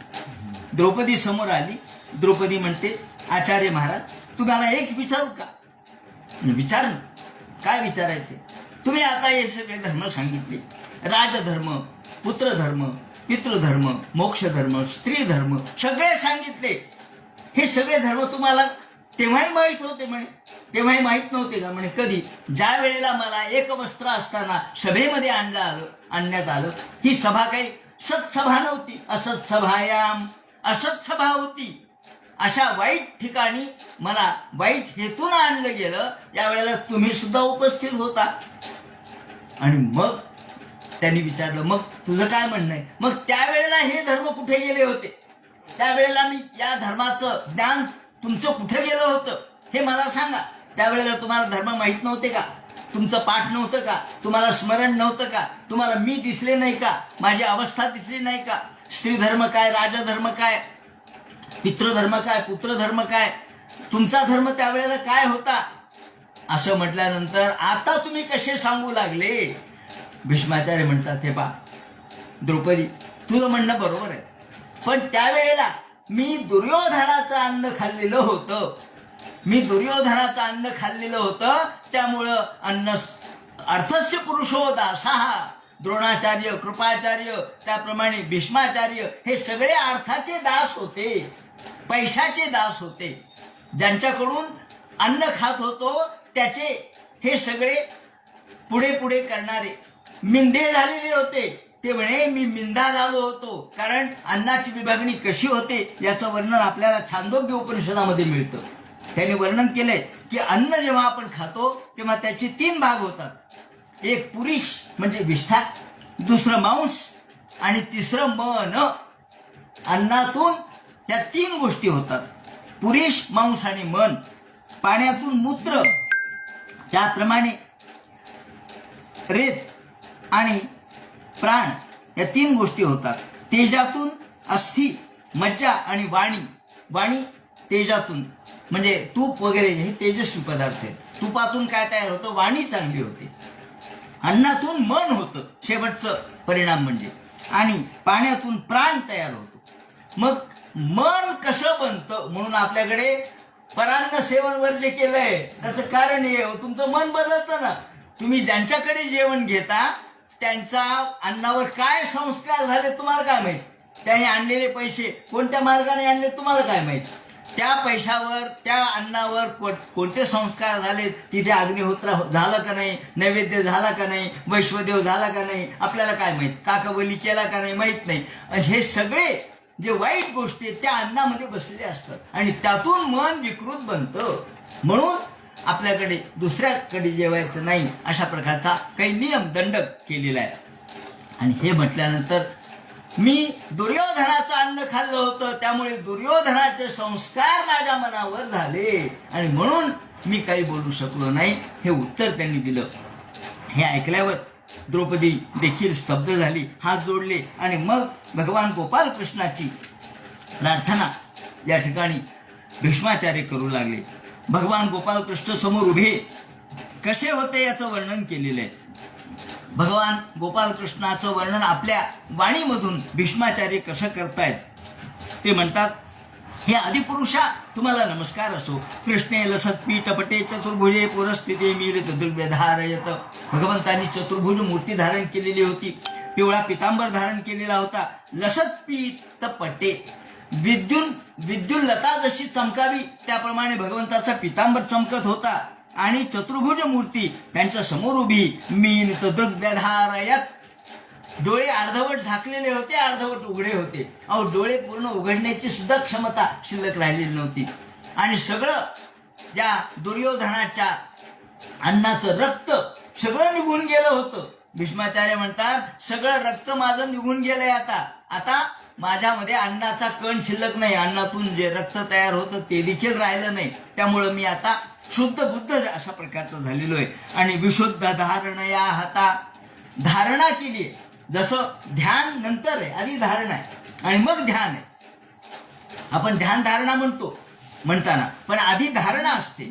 द्रौपदी समोर आली. द्रौपदी म्हणते, आचार्य महाराज, तुम्हाला एक विचारू का? विचार ना, काय विचारायचे? तुम्ही आता हे सगळे धर्म सांगितले, राजधर्म, पुत्रधर्म, पितृधर्म, मोक्षधर्म, स्त्री धर्म सगळे सांगितले. हे सगळे धर्म तुम्हाला तेव्हाही माहीत होते म्हणे? तेव्हाही माहीत नव्हते का? म्हणे कधी? ज्या वेळेला मला एक वस्त्र असताना सभेमध्ये आणण्यात आलं. ही सभा काही सत्सभा नव्हती, असत्सभायाम, असत्सभा होती. अशा वाईट ठिकाणी मला वाईट हेतून आणलं गेलं. यावेळेला तुम्ही सुद्धा उपस्थित होता. आणि मग त्यांनी विचारलं, मग तुझं काय म्हणणं आहे? मग त्यावेळेला हे धर्म कुठे गेले होते? त्यावेळेला मी या धर्माचं ज्ञान तुमचं कुठे गेलं होतं हे मला सांगा. त्यावेळेला तुम्हाला धर्म माहीत नव्हते का? तुमचं पाठ नव्हतं का? तुम्हाला स्मरण नव्हतं का? तुम्हाला मी दिसले नाही का? माझी अवस्था दिसली नाही का? स्त्री धर्म काय, राजधर्म काय, पितृधर्म काय, पुत्रधर्म काय, तुमचा धर्म त्यावेळेला काय होता? असं म्हटल्यानंतर आता तुम्ही कसे सांगू लागले? भीष्माचार्य म्हणतात, हे पहा द्रौपदी, तुझं म्हणणं बरोबर आहे, पण त्यावेळेला मी दुर्योधनाचं अन्न खाल्लेलं होतं. मी दुर्योधनाचं अन्न खाल्लेलं होतं. त्यामुळं अन्न अर्थस्य पुरुषो दासः, द्रोणाचार्य, कृपाचार्य, त्याप्रमाणे भीष्माचार्य हे सगळे अर्थाचे दास होते, पैशाचे दास होते. ज्यांच्याकडून अन्न खात होतो त्याचे हे सगळे पुढे पुढे करणारे मिंधे झालेले होते. ते म्हणे मी मिंधा झालो होतो, कारण अन्नाची विभागणी कशी होते याचं वर्णन आपल्याला छांदोग्य उपनिषदामध्ये मिळतं. त्याने वर्णन केलंय की अन्न जेव्हा आपण खातो तेव्हा त्याचे 3 भाग होतात. एक पुरीश म्हणजे विष्ठा, दुसरं मांस आणि तिसरं मन. अन्नातून त्या 3 गोष्टी होतात, पुरीश, मांस आणि मन. पाण्यातून मूत्र, त्याप्रमाणे रेत आणि प्राण या 3 गोष्टी होतात. तेजातून अस्थि मज्जा आणि वाणी. वाणी तेजातून, म्हणजे तूप वगैरे हे तेजस्वी पदार्थ आहेत. तुपातून काय तयार होतं? वाणी चांगली होते. अन्नातून मन होतं, शेवटचं परिणाम म्हणजे. आणि पाण्यातून प्राण तयार होतो. मग मन कसं बनतं? म्हणून आपल्याकडे परान्न सेवन वर्ज्य केलंय. त्याचं कारण हे, तुमचं मन बदलतं ना. तुम्ही ज्यांच्याकडे जेवण घेता त्यांचा अन्नावर काय संस्कार झाले तुम्हाला काय माहित? त्याने आणलेले पैसे कोणत्या मार्गाने आणले तुम्हाला काय माहित? त्या पैशावर, त्या अन्नावर कोणते संस्कार झाले? तिथे अग्निहोत्र झालं का नाही? नैवेद्य झाला का नाही? वैश्वदेव झाला का नाही? आपल्याला काय माहित? काकबली केला का नाही? माहित नाही. हे सगळे जे वाईट गोष्टी आहेत त्या अन्नामध्ये बसलेले असतात आणि त्यातून मन विकृत बनतं. म्हणून आपल्याकडे दुसऱ्याकडे जेवायचं नाही, अशा प्रकारचा काही नियम दंडक केलेला आहे. आणि हे म्हटल्यानंतर मी दुर्योधनाचं अन्न खाल्लं होतं, त्यामुळे दुर्योधनाचे संस्कार माझ्या मनावर झाले आणि म्हणून मी काही बोलू शकलो नाही, हे उत्तर त्यांनी दिलं. हे ऐकल्यावर द्रौपदी देखील स्तब्ध झाली, हात जोडले आणि मग भगवान गोपाल कृष्णाची प्रार्थना या ठिकाणी भीष्माचार्य करू लागले. भगवान गोपाल कृष्ण समोर उभे कसे होते याचं वर्णन केलेलं आहे. भगवान गोपाल कृष्णाचं वर्णन आपल्या वाणीमधून भीष्माचार्य कसं करतायत ते म्हणतात. हे आदिपुरुषा, तुम्हाला नमस्कार असो. कृष्णे लसत्पी टपटे चतुर्भुजे पुरस्थिते मीलित दुर्व्यधारयत. भगवंतांनी चतुर्भुज मूर्ती धारण केलेली होती, पिवळा पितांबर धारण केलेला होता. लसत्पीत पटे, विद्युल्लता जशी चमकावी त्याप्रमाणे भगवंताचा पितांबर चमकत होता. आणि चतुर्भुज मूर्ती त्यांच्या समोर उभी. मीलित दुर्व्यधारयत, डोळे अर्धवट झाकलेले होते, अर्धवट उघडे होते. अहो, डोळे पूर्ण उघडण्याची सुद्धा क्षमता शिल्लक राहिलेली नव्हती. आणि सगळं त्या दुर्योधनाच्या अन्नाचं रक्त सगळं निघून गेलं होतं. भीष्माचार्य म्हणतात, सगळं रक्त माझं निघून गेलंय. आता माझ्यामध्ये अन्नाचा कण शिल्लक नाही. अन्नातून जे रक्त तयार होतं ते देखील राहिलं नाही. त्यामुळं मी आता शुद्ध बुद्ध अशा प्रकारचा झालेलो आहे. आणि विशुद्ध धारणया हाता, धारणा केली. जसं ध्यान नंतर आहे, आधी धारणा आहे आणि मग ध्यान आहे. आपण ध्यान धारणा म्हणताना, पण आधी धारणा असते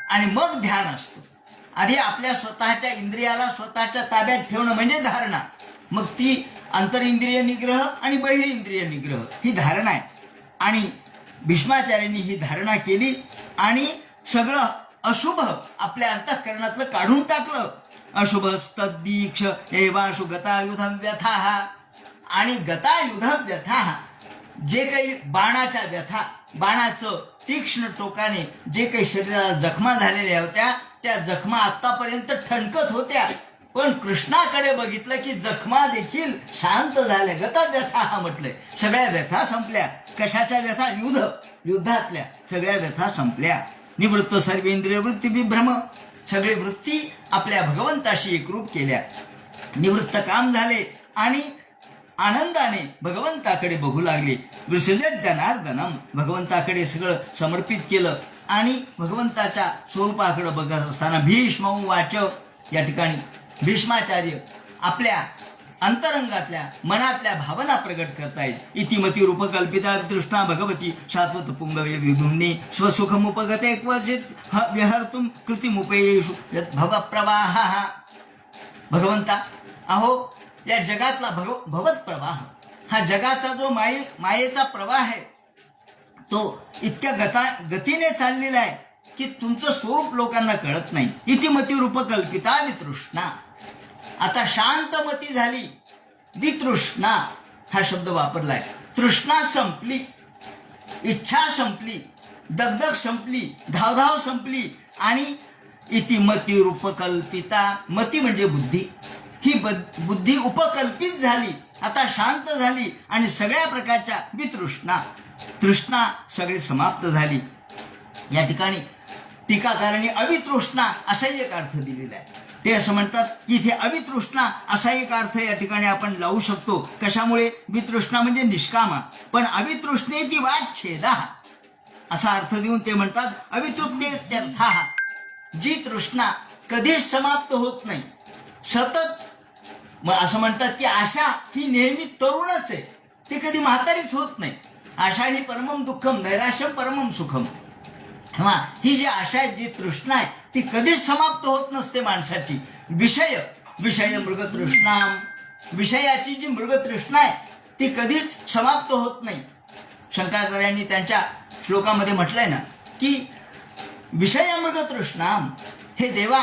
आणि मग ध्यान असतं. आधी आपल्या स्वतःच्या इंद्रियाला स्वतःच्या ताब्यात ठेवणं म्हणजे धारणा. मग ती अंतरिंद्रिय निग्रह आणि बहिरेंद्रिय निग्रह ही धारणा आहे. आणि भीष्माचार्यांनी ही धारणा केली आणि सगळं अशुभ आपल्या अंतःकरणातलं काढून टाकलं. अशुभ तद्दीक्ष एवाशु गतायुधम व्यथा. आणि गतायुधम व्यथा, जे काही बाणाच्या व्यथा, बाणाचं तीक्ष्ण टोकाने जे काही शरीराला जखमा झालेल्या होत्या त्या जखमा आतापर्यंत ठणकत होत्या, पण कृष्णाकडे बघितलं की जखमा देखील शांत झाल्या. गता व्यथा हा म्हटलंय. सगळ्या व्यथा संपल्या. कशाच्या व्यथा? युद्धातल्या सगळ्या व्यथा संपल्या. निवृत्त सर्वेंद्रिय वृत्ती विभ्रम, सगळे वृत्ती आपल्या भगवंताशी एकरूप केल्या. निवृत्त काम झाले आणि आनंदाने भगवंताकडे बघू लागले. विसर्जत जनार्दनम, भगवंताकडे सगळं समर्पित केलं आणि भगवंताच्या स्वरूपाकडे बघत असताना भीष्म वाच, या ठिकाणी भीष्माचार्य आपल्या अंतरंगातल्या मनातल्या भावना प्रगट करतायत. इतिमती रूपकल्पिता तृष्णा भगवती शाश्वत पुंगवे विधुम्ने स्वसुखमुपगते क्वचित विहर्तुम कृतिमुपेयेषु भवप्रवाह. भगवंता, अहो या जगातला भवत प्रवाह, हा जगाचा जो मायेचा प्रवाह आहे तो इतक्या गतीने चाललेला आहे की तुमचं स्वरूप लोकांना कळत नाही. इतिमती रूपकल्पिता वितृष्णा, आता शांतमती झाली. वितृष्णा हा शब्द वापरलाय. तृष्णा संपली, इच्छा संपली, दगदग संपली, धावधाव संपली. आणि इतिमती रूपकल्पिता, मती म्हणजे बुद्धी, ही बुद्धी उपकल्पित झाली, आता शांत झाली. आणि सगळ्या प्रकारच्या वितृष्णा, तृष्णा सगळी समाप्त झाली. या ठिकाणी टीकाकारांनी अवितृष्णा असा एक अर्थ दिलेला आहे. ते असं म्हणतात की इथे अवितृष्णा असा एक अर्थ या ठिकाणी आपण लावू शकतो. कशामुळे? वितृष्णा म्हणजे निष्कामा, पण अवितृष्णेती वाच्छेदा असा अर्थ देऊन ते म्हणतात अवितृप्तेत्यर्थः, जी तृष्णा कधीच समाप्त होत नाही, सतत. मग असं म्हणतात की आशा ही नेहमी तरुणच आहे, ती कधी म्हातारीच होत नाही. आशा ही परमम दुःखम नैराश्यम परमम सुखम. तेव्हा ही जी आशा आहे, जी तृष्णा आहे, ती कधीच समाप्त होत नसते माणसाची. विषय मृगतृष्णा, विषयाची जी मृगतृष्णा आहे ती कधीच समाप्त होत नाही. शंकराचार्यांनी त्यांच्या श्लोकामध्ये म्हटलंय ना की विषय मृगतृष्णा, हे देवा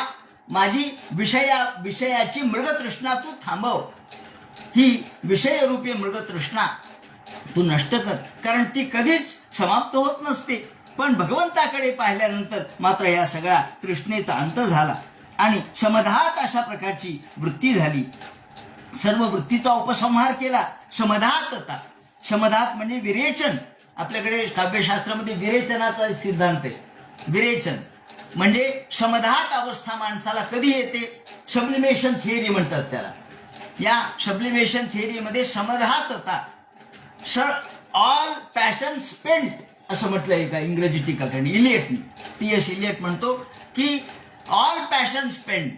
माझी विषयाची मृगतृष्णा तू थांबव. ही विषयरूपी मृगतृष्णा तू नष्ट कर, कारण ती कधीच समाप्त होत नसते. पण भगवंताकडे पाहिल्यानंतर मात्र या सगळ्या तृष्णेचा अंत झाला आणि समधात अशा प्रकारची वृत्ती झाली. सर्व वृत्तीचा उपसंहार केला. समधात म्हणजे विरेचन. आपल्याकडे काव्यशास्त्रामध्ये विरेचनाचा सिद्धांत आहे. विरेचन म्हणजे समधात अवस्था माणसाला कधी येते, सब्लिमेशन थिअरी म्हणतात त्याला. या सब्लिमेशन थिअरीमध्ये समधातता, ऑल पॅशन स्पेंट असं म्हटलंय का इंग्रजी टीकाकारांनी, इलियटनी, T.S. इलियट म्हणतो की ऑल पॅशन स्पेंट,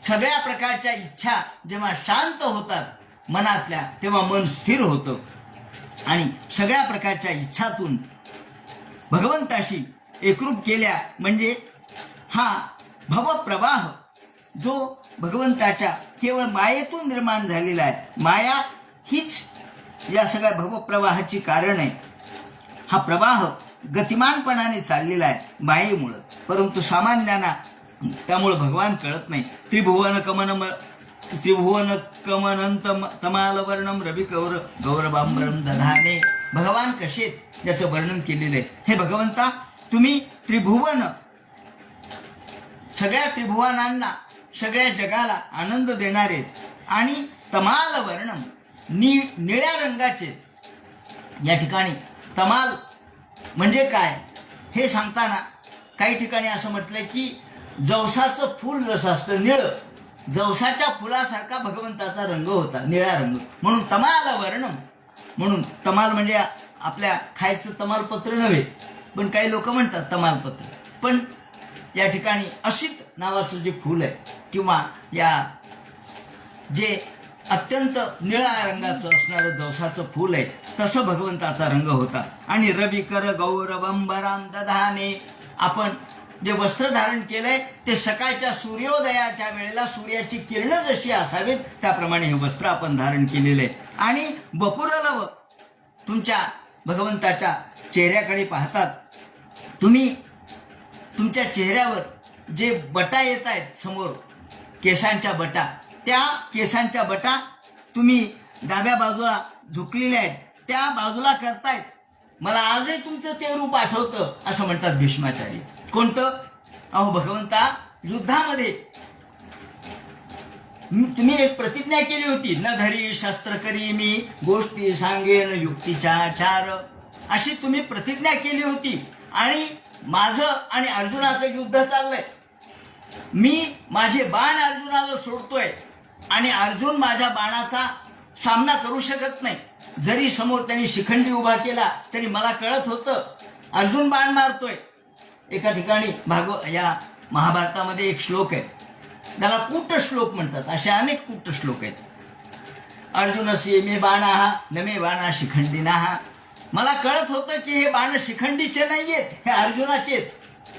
सगळ्या प्रकारच्या इच्छा जेव्हा शांत होतात मनातल्या तेव्हा मन स्थिर होतं आणि सगळ्या प्रकारच्या इच्छातून भगवंताशी एकरूप केल्या म्हणजे हा भवप्रवाह जो भगवंताच्या केवळ मायेतून निर्माण झालेला आहे. माया हीच या सगळ्या भवप्रवाहाची कारण आहे. हा प्रवाह गतिमानपणाने चाललेला आहे मायेमुळं, परंतु सामान्यांना त्यामुळं भगवान कळत नाही. त्रिभुवन कमनंत तमालवर्णम रवी गौरवांबरम दधाने. भगवान कसे याचं वर्णन केलेलं आहे. हे भगवंता तुम्ही त्रिभुवन, सगळ्या त्रिभुवनांना, सगळ्या जगाला आनंद देणारे आणि तमाल वर्णम, निळ्या रंगाचे. या ठिकाणी तमाल म्हणजे काय हे सांगताना काही ठिकाणी असं म्हटलंय की जवसाचं फूल जसं असतं निळं, जवसाच्या फुलासारखा भगवंताचा रंग होता, निळा रंग, म्हणून तमाल वर्णम. म्हणून तमाल म्हणजे आपल्या खायचं तमालपत्र नव्हे, पण काही लोक म्हणतात तमालपत्र. पण या ठिकाणी असित नावाचं जे फूल आहे किंवा या जे अत्यंत निळ्या रंगाचं असणारं जवसाचं फूल आहे तसं भगवंताचा रंग होता. आणि रविकर गौरवंबराम दधाने, आपण जे वस्त्र धारण केलंय ते सकाळच्या सूर्योदयाच्या वेळेला सूर्याची किरणं जशी असावीत त्याप्रमाणे हे वस्त्र आपण धारण केलेलं आहे. आणि वपुरलव, तुमच्या भगवंताच्या चेहऱ्याकडे पाहतात तुम्ही, तुमच्या चेहऱ्यावर जे बटा येत आहेत समोर, केसांच्या बटा, त्या केसांच्या बटा तुम्ही डाव्या बाजूला झुकलेल्या आहेत, त्या बाजूला करतायत. मला आजही तुमचं ते रूप आठवतं असं म्हणतात भीष्माचार्य. कोणतं? अहो भगवंता, युद्धामध्ये तुम्ही एक प्रतिज्ञा केली होती, न धरी शस्त्र करी मी गोष्टी सांगेन युक्तीच्या चार, अशी तुम्ही प्रतिज्ञा केली होती. आणि माझं आणि अर्जुनाचं युद्ध चाललंय. मी माझे बाण अर्जुनावर सोडतोय आणि अर्जुन माझ्या बाणाचा सामना करू शकत नाही. जरी समोर त्यांनी शिखंडी उभा केला तरी मला कळत होतं अर्जुन बाण मारतोय. एका ठिकाणी या महाभारतामध्ये एक श्लोक आहे, त्याला कूट श्लोक म्हणतात. असे अनेक कूट श्लोक आहेत. अर्जुनस्य मे बाणाः न मे बाणा शिखंडिनाः. मला कळत होतं की हे बाण शिखंडीचे नाहीयेत, हे अर्जुनाचे आहेत.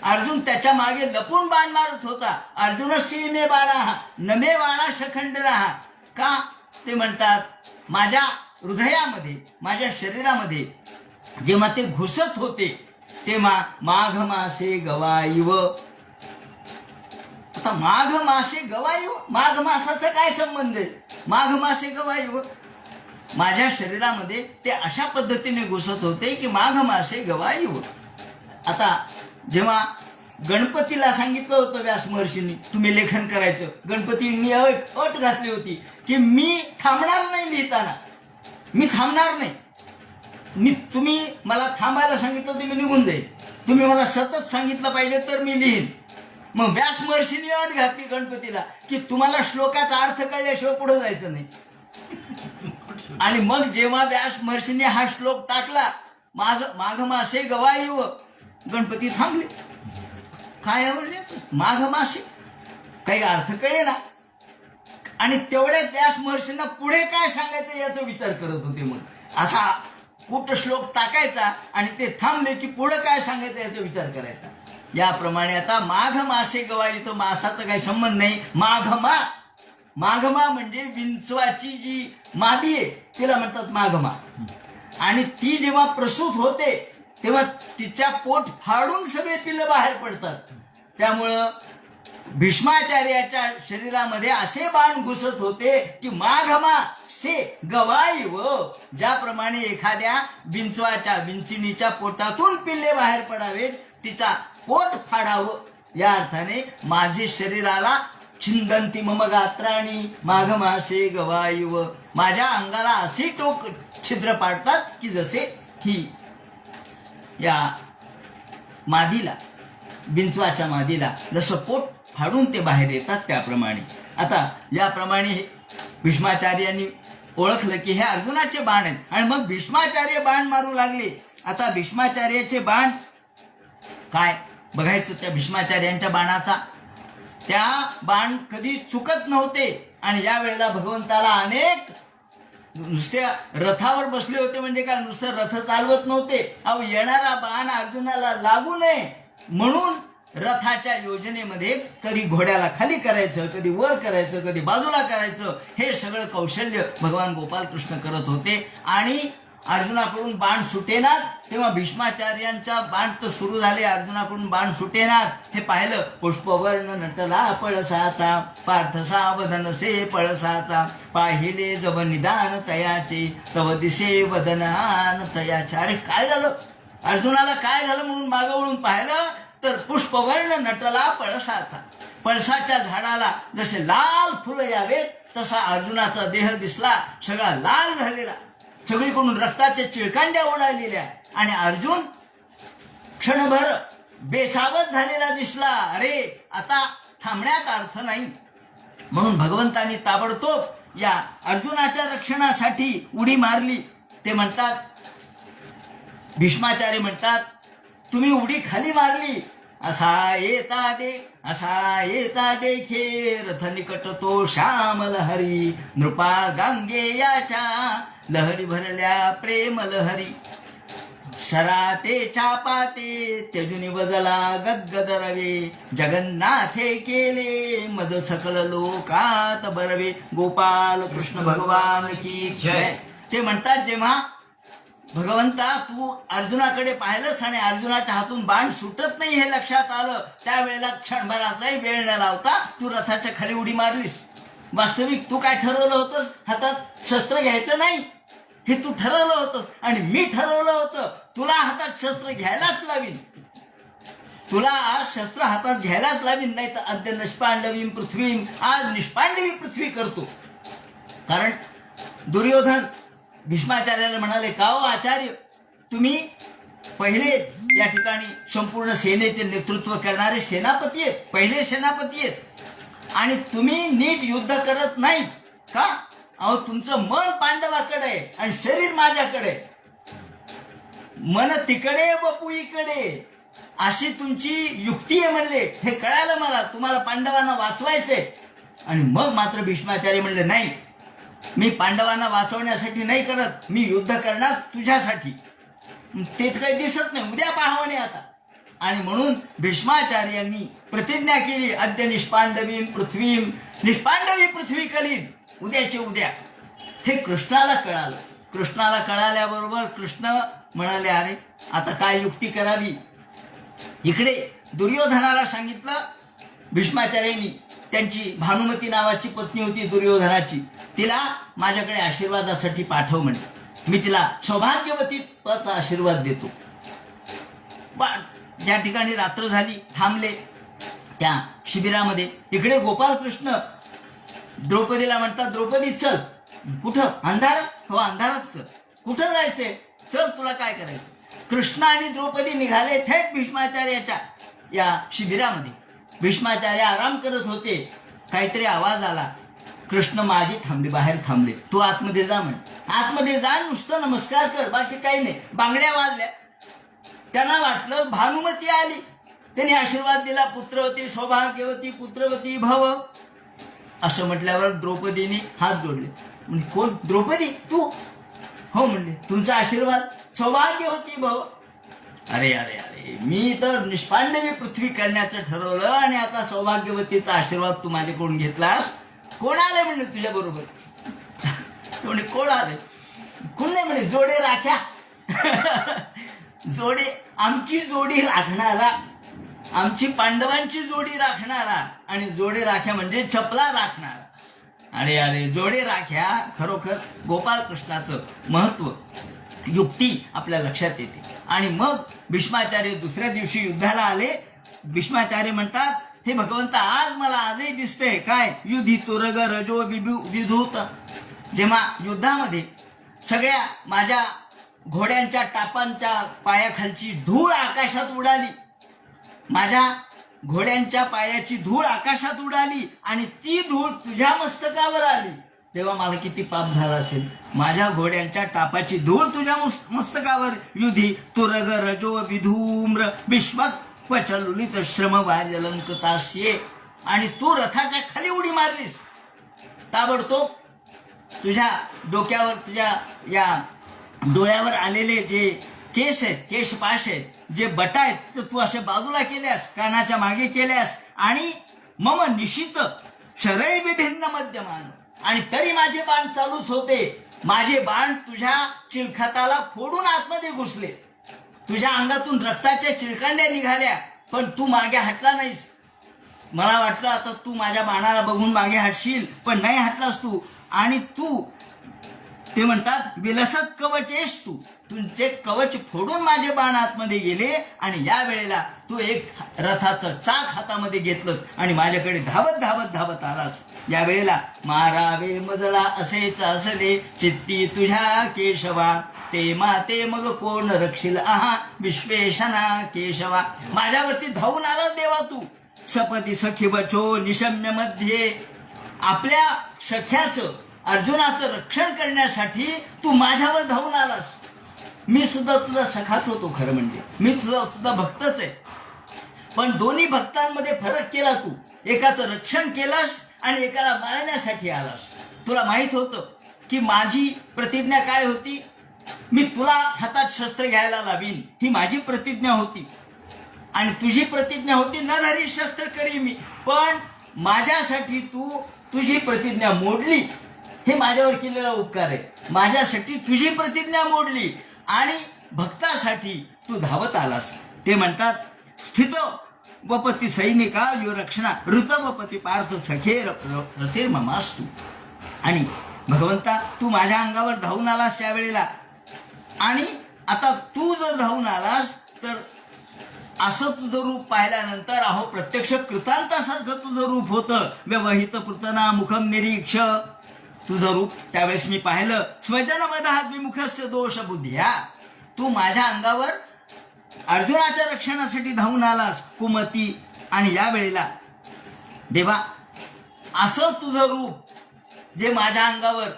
अर्जुन त्याच्या मागे लपून बाण मारत होता. अर्जुनस्य मे बाणाः न मे बाणा शिखंडिनाः. का? ते म्हणतात माझ्या हृदयामध्ये, माझ्या शरीरामध्ये जेव्हा ते घुसत होते तेव्हा माघ मासे गवाईव. आता माघ मासे गवाईव, माघ मासाचा काय संबंध आहे? माघ मासे गवाईव, माझ्या शरीरामध्ये ते अशा पद्धतीने घुसत होते की माघ मासे गवाईव. आता जेव्हा गणपतीला सांगितलं होतं व्यास महर्षींनी तुम्ही लेखन करायचं, गणपतींनी एक अट घातली होती की मी थांबणार नाही लिहिताना, मी थांबणार नाही. तुम्ही मला थांबायला सांगितलं तर मी निघून जाईल, तुम्ही मला सतत सांगितलं पाहिजे तर मी लिहीन. मग व्यास महर्षींनी अट घातली गणपतीला की तुम्हाला श्लोकाचा अर्थ कळल्याशिवाय पुढे जायचं नाही. आणि मग जेव्हा व्यास महर्षींनी हा श्लोक टाकला माघ मासे गवाईव, गणपती थांबले. काय आवडले माघ मासे, काही अर्थ कळे ना. आणि तेवढ्या व्यास महर्षींना पुढे काय सांगायचं याचा विचार करत होते. मग असा कूटश्लोक टाकायचा आणि ते थांबले की पुढं काय सांगायचं याचा विचार करायचा. याप्रमाणे आता माघ मासे गवाई, तो मासाचा काही संबंध नाही. माघमा म्हणजे विंचवाची जी मादी आहे तिला म्हणतात माघमा. आणि ती जेव्हा प्रसूत होते तेव्हा तिच्या पोट फाडून सगळे पिल्लं बाहेर पडतात. त्यामुळं भीष्माचार्याच्या शरीरामध्ये असे बाण घुसत होते की माघमा से गवाई व, ज्याप्रमाणे एखाद्या विंचणीच्या पोटातून पिल्ले बाहेर पडावेत, तिचा पोट फाडावं या अर्थाने माझे शरीराला छिंदंती मम गात्राणी माघमासे गवाई व, माझ्या अंगाला असे टोक छिद्र पाडतात की जसे ही या मादीला, विंचवाच्या मादीला जसं पोट फाडून ते बाहेर येतात त्याप्रमाणे. आता याप्रमाणे भीष्माचार्यांनी ओळखलं की हे अर्जुनाचे बाण आहेत. आणि मग भीष्माचार्य बाण मारू लागले. आता भीष्माचार्याचे बाण काय बघायचं त्या भीष्माचार्यांच्या बाणाचा. त्या बाण कधी चुकत नव्हते. आणि या वेळेला भगवंताला अनेक, नुसत्या रथावर बसले होते म्हणजे काय, नुसतं रथ चालवत नव्हते. अहो येणारा बाण अर्जुनाला लागू नये म्हणून रथाच्या योजनेमध्ये कधी घोड्याला खाली करायचं, कधी वर करायचं, कधी बाजूला करायचं, हे सगळं कौशल्य भगवान गोपालकृष्ण करत होते. आणि अर्जुनाकडून बाण सुटेनात तेव्हा भीष्माचार्यांचा बाण तर सुरू झाले, अर्जुनाकडून बाण सुटेनात हे पाहिलं. पुष्पवर्ण नटला पळसाचा, पार्थसा वदनसे पळसाचा, पाहिले जब निदान तयाचे, तव दिसे वदनान तयाचे. अरे काय झालं, अर्जुनाला काय झालं म्हणून मागं वळून पाहिलं तर पुष्पवर्ण नटला पळसाचा. पळसाच्या झाडाला जसे लाल फुलं यावेत तसा अर्जुनाचा देह दिसला, सगळा लाल झालेला, सगळीकडून रक्ताच्या चिळकांड्या उडालेल्या. आणि अर्जुन क्षणभर बेसावध झालेला दिसला. अरे आता थांबण्यात अर्थ नाही. म्हणून भगवंतांनी ताबडतोब या अर्जुनाच्या रक्षणासाठी उडी मारली. ते म्हणतात, भीष्माचार्य म्हणतात, तुम्ही उडी खाली मारली, असा येता देखे रथ निकट तो श्याम लहरी, नृपा गांगेयाच्या लहरी भरल्या प्रेम लहरी, सराते चापाते तेजुनी बजला गद्गद रवे, जगन्नाथे केले मज सकल लोकात बरवे. गोपाल कृष्ण भगवान की जय. ते म्हणतात, जेव्हा भगवंता तू अर्जुनाकडे पाहिलंस आणि अर्जुनाच्या हातून बाण सुटत नाही हे लक्षात आलं, त्यावेळेला क्षणभराचाही वेळ न लावता तू रथाच्या खाली उडी मारलीस. वास्तविक तू काय ठरवलं होतंस, हातात शस्त्र घ्यायचं नाही हे तू ठरवलं होतंस. आणि मी ठरवलं होतं तुला हातात शस्त्र घ्यायलाच लावीन, तुला आज शस्त्र हातात घ्यायलाच लावीन, नाही तर अद्य निष्पांडवीम पृथ्वीम, आज निष्पांडवी पृथ्वी करतो. कारण दुर्योधन भीष्माचार्याला म्हणाले, का हो आचार्य, तुम्ही पहिलेच या ठिकाणी संपूर्ण सेनेचे नेतृत्व करणारे सेनापती आहेत, पहिले सेनापती आहेत, आणि तुम्ही नीट युद्ध करत नाहीत का? अहो तुमचं मन पांडवाकडे आहे आणि शरीर माझ्याकडे, मन तिकडे बपू इकडे, अशी तुमची युक्ती आहे म्हणले. हे कळालं मला, तुम्हाला पांडवांना वाचवायचंय. आणि मग मात्र भीष्माचार्य म्हणले, नाही, मी पांडवांना वाचवण्यासाठी नाही करत, मी युद्ध करणार तुझ्यासाठी. ते काही दिसत नाही, उद्या पाहावणे आता. आणि म्हणून भीष्माचार्यांनी प्रतिज्ञा केली, अद्य निष्पांडवीम पृथ्वीम, निष्पांडवी पृथ्वी कलीन, उद्याचे उद्या. हे कृष्णाला कळालं. कृष्णाला कळाल्याबरोबर कृष्ण म्हणाले, अरे आता काय युक्ती करावी. इकडे दुर्योधनाला सांगितलं भीष्माचार्यांनी, त्यांची भानुमती नावाची पत्नी होती दुर्योधनाची, तिला माझ्याकडे आशीर्वादासाठी पाठव म्हणे, मी तिला सौभाग्यवती पदाचा आशीर्वाद देतो. ज्या ठिकाणी रात्र झाली थांबले त्या शिबिरामध्ये. इकडे गोपालकृष्ण द्रौपदीला म्हणतात, द्रौपदी चल. कुठं? अंधारात? हो अंधारात. चल. कुठं जायचंय? चल, तुला काय करायचं. कृष्ण आणि द्रौपदी निघाले थेट भीष्माचार्याच्या या शिबिरामध्ये. भीष्माचार्य आराम करत होते, काहीतरी आवाज आला. कृष्ण मागे थांबले, बाहेर थांबले. तू आतमध्ये जा म्हण. आतमध्ये जा, नुसतं नमस्कार कर, बाकी काही नाही. बांगड्या वाजल्या. त्यांना वाटलं भानुमती आली, त्यांनी आशीर्वाद दिला, पुत्रवती सौभाग्यवती पुत्रवती भव असं म्हटल्यावर द्रौपदीने हात जोडले. म्हणजे कोण? द्रौपदी तू? हो म्हणले, तुमचा आशीर्वाद. सौभाग्यवती भव. अरे अरे अरे, मी तर निष्पांडवी पृथ्वी करण्याचं ठरवलं आणि आता सौभाग्यवतीचा आशीर्वाद तू माझ्याकडून घेतलास. कोण आले म्हणे तुझ्या बरोबर? म्हणे कोण आले? कोण नाही म्हणे, जोडे राख्या. जोडे, आमची जोडी राखणारा, आमची पांडवांची जोडी राखणारा. आणि जोडे राख्या म्हणजे चपला राखणारा. अरे अरे, जोडे राख्या. खरोखर गोपालकृष्णाचं महत्व, युक्ती आपल्या लक्षात येते. आणि मग भीष्माचार्य दुसऱ्या दिवशी युद्धाला आले. भीष्माचार्य म्हणतात, हे भगवंत, आज मला आजही दिसतंय काय, युधी तुरग रजो विधूत. जेव्हा युद्धामध्ये सगळ्या माझ्या घोड्यांच्या टापांच्या पायाखालची धूळ आकाशात उडाली, माझ्या घोड्यांच्या पायाची धूळ आकाशात उडाली आणि ती धूळ तुझ्या मस्तकावर आली, तेव्हा मला किती पाप झाला असेल. माझ्या घोड्यांच्या टापाची धूळ तुझ्या मस्तकावर. युधी तुरग रजो विधूम्र विश्वक्वचलुलित श्रम वाजलंकतास्ये. आणि तू रथाच्या खाली उडी मारलीस. ताबडतोब तुझ्या डोक्यावर, तुझ्या या डोळ्यावर आलेले जे केस आहेत, केशपाश आहेत, जे बटा आहेत, तर तू असे बाजूला केल्यास, कानाच्या मागे केल्यास. आणि मम निशित शरय विभिन्न मध्यमान. आणि तरी माझे बाण चालूच होते. माझे बाण तुझ्या चिलखताला फोडून आतमध्ये घुसले. तुझ्या अंगातून रक्ताच्या चिळकांड्या निघाल्या, पण तू मागे हटला नाहीस. मला वाटलं आता तू माझ्या बाणाला बघून मागे हटशील, पण नाही हटलास तू. आणि तू, ते म्हणतात, विलसत कवचेस तू. तुमचे कवच फोडून माझे बाण आतमध्ये गेले. आणि या वेळेला तू एक रथाचं चाक हातामध्ये घेतलंस आणि माझ्याकडे धावत धावत धावत आलास. या वेळेला मारावे मजळा असेच असले चित्ती तुझ्या केशवा, ते माते मग कोण रक्षील आहा विश्वेशना केशवा. माझ्यावरती धावून आलास देवा तू. सपती सखी बचो निशम्य मध्ये. आपल्या सख्याचं, अर्जुनाचं रक्षण करण्यासाठी तू माझ्यावर धावून आलास. मी सुद्धा तुझा सखाच होतो, खरं म्हणजे मी तुझा सुद्धा भक्तच आहे. पण दोन्ही भक्तांमध्ये फरक केला तू. एकाचं रक्षण केलंस आणि एकाला मारण्यासाठी आलास. तुला माहित होतं की माझी प्रतिज्ञा काय होती. मी तुला हातात शस्त्र घ्यायला लावीन, ही माझी प्रतिज्ञा होती. आणि तुझी प्रतिज्ञा होती, न धरी शस्त्र करी मी. पण माझ्यासाठी तू तुझी प्रतिज्ञा मोडली. हे माझ्यावर केलेला उपकार आहे. माझ्यासाठी तुझी प्रतिज्ञा मोडली आणि भक्तासाठी तू धावत आलास. ते म्हणतात, स्थित वपती सैनिका यो रक्षणा ऋत वपती पार्थ सखे रथेर ममास्तू. आणि भगवंता, तू माझ्या अंगावर धावून आलास त्यावेळेला. आणि आता तू जर धावून आलास तर असं तुझं रूप पाहिल्यानंतर अहो प्रत्यक्ष कृतांतासारखं तुझं रूप होतं. व्यवहित पृतना मुखम निरीक्ष. तुझं रूप त्यावेळेस मी पाहिलं. स्वजन वधात विमुखस्य दोष बुद्ध्या. तू माझ्या अंगावर अर्जुनाच्या रक्षणासाठी धावून आलास, कुमती. आणि या वेळेला देवा, असं तुझं रूप जे माझ्या अंगावर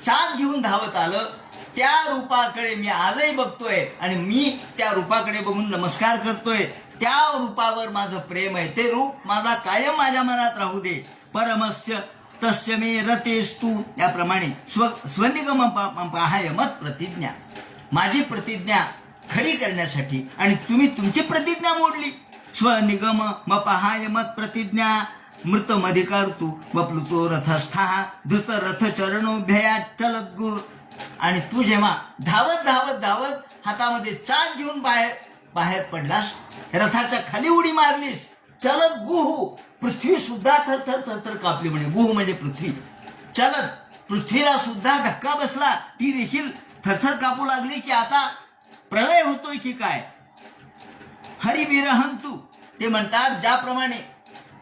चाक घेऊन धावत आलं, त्या रूपाकडे मी आजही बघतोय आणि मी त्या रूपाकडे बघून नमस्कार करतोय. त्या रूपावर माझं प्रेम आहे. ते रूप मला कायम माझ्या मनात राहू दे. परमस्य तस्य मे रतेस्तू. याप्रमाणे स्वनिगम पाहाय मत प्रतिज्ञा. माझी प्रतिज्ञा खरी करण्यासाठी आणि तुम्ही तुमची प्रतिज्ञा मोडली. स्वनिगम मपहाय मत प्रतिज्ञा मृतमधिकारतू वप्लुतो रथस्था धृत रथ चरणोभ्यया चलत गुर. आणि तू जेव्हा धावत धावत धावत हातामध्ये चाक घेऊन बाहेर पडलास, रथाच्या खाली उडी मारलीस, चलत गुहू. पृथ्वी सुद्धा थरथर थरथर कापली. म्हणे गुहू म्हणजे पृथ्वी. चलत, पृथ्वीला सुद्धा धक्का बसला. ती देखील थरथर कापू लागली की आता प्रलय होतोय की काय. हरिविरहंतू. ते म्हणतात, ज्याप्रमाणे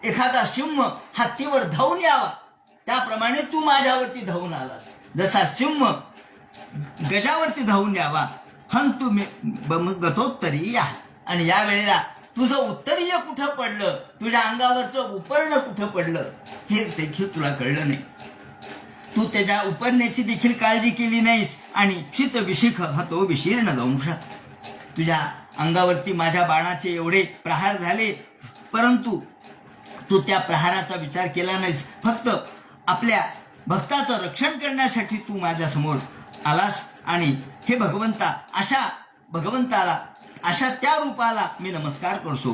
एखादा सिंह हत्तीवर धावून यावा त्याप्रमाणे तू माझ्यावरती धावून आलास. जसा सिंह गजावरती धावून यावा. हंतु गतोत्तरी या. आणि या वेळेला तुझं उत्तरीय कुठं पडलं, तुझ्या अंगावरचं उपर्ण कुठं पडलं, हे देखील तुला कळलं नाही. तू त्याच्या उपरण्याची देखील काळजी केली नाहीस. आणि चित विशिख हतो विशीर्ण दंश. तुझ्या अंगावरती माझ्या बाणाचे एवढे प्रहार झाले, परंतु तू त्या प्रहाराचा विचार केला नाहीस. फक्त आपल्या भक्ताचं रक्षण करण्यासाठी तू माझ्या समोर आलास. आणि हे भगवंता, अशा भगवंताला, अशा त्या रूपाला मी नमस्कार करतो.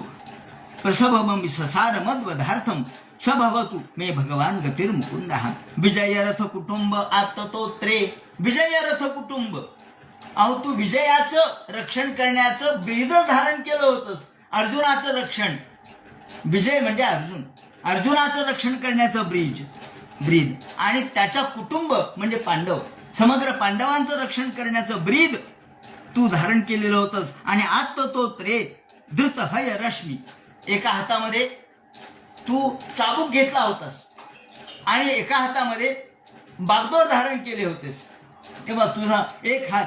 प्रसभम ससार मद्वधार्थम सभवतु मे भगवान गतीर मुकुंद. विजयरथ कुटुंब आत्ततोत्रे. विजयरथ कुटुंब, अहो तू विजयाचं रक्षण करण्याचं ब्रीद धारण केलं होतंस. अर्जुनाचं रक्षण, विजय म्हणजे अर्जुन, अर्जुनाचं रक्षण करण्याचं ब्रीद आणि त्याच्या कुटुंब म्हणजे पांडव, समग्र पांडवांचं रक्षण करण्याचं ब्रीद तू धारण केलेलं होतंस. आणि आत्ततोत्रे धृत भय रश्मी, एका हातामध्ये तू चाबूक घेतला होतास आणि एका हातामध्ये बागदोर धारण केले होतेस. तेव्हा तुझा एक हात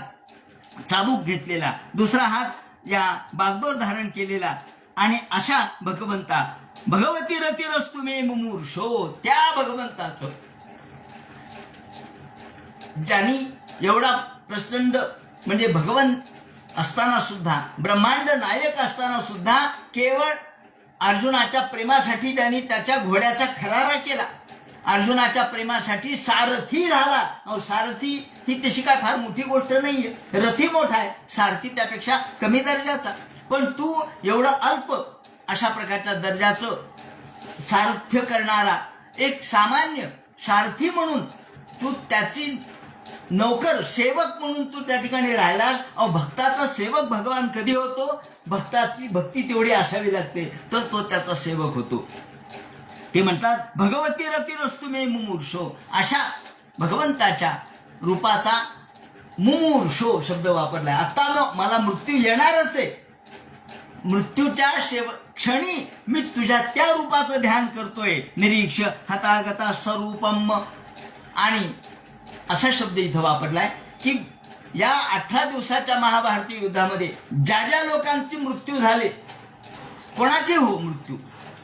चाबूक घेतलेला, दुसरा हात या बागदोर धारण केलेला. आणि अशा भगवंता, भगवती रतिरस्तु मे मुमूर्षो, त्या भगवंताचं, ज्यांनी एवढा प्रचंड म्हणजे भगवंत असताना सुद्धा, ब्रह्मांड नायक असताना सुद्धा केवळ अर्जुनाच्या प्रेमासाठी त्यांनी त्याच्या घोड्याचा खरारा केला. अर्जुनाच्या प्रेमासाठी सारथी झाला. अहो सारथी ही तशी काय फार मोठी गोष्ट नाहीये, रथी मोठा आहे, सारथी त्यापेक्षा कमी दर्जाचा. पण तू एवढं अल्प अशा प्रकारच्या दर्जाचं सारथ्य करणारा एक सामान्य सारथी म्हणून तू त्याची नौकर, सेवक म्हणून तू त्या ठिकाणी राहिलास. अहो भक्ताचा सेवक भगवान कधी होतो? भक्ताची भक्ती तेवढी असावी लागते तर तो त्याचा सेवक होतो. ते म्हणतात भगवती रतिरस्तु मे मुमूर्षो, अशा भगवंताच्या रूपाचा मुमूर्षो शब्द वापरलाय. आता मला मृत्यू येणारच आहे, मृत्यूच्या क्षणी मी तुझ्या त्या रूपाचं ध्यान करतोय. निरीक्ष हतागता स्वरूपम, आणि असा शब्द इथं वापरलाय की या 18 दिवसाच्या महाभारतीय युद्धामध्ये ज्या ज्या लोकांचे मृत्यू झाले, कोणाचे हो मृत्यू,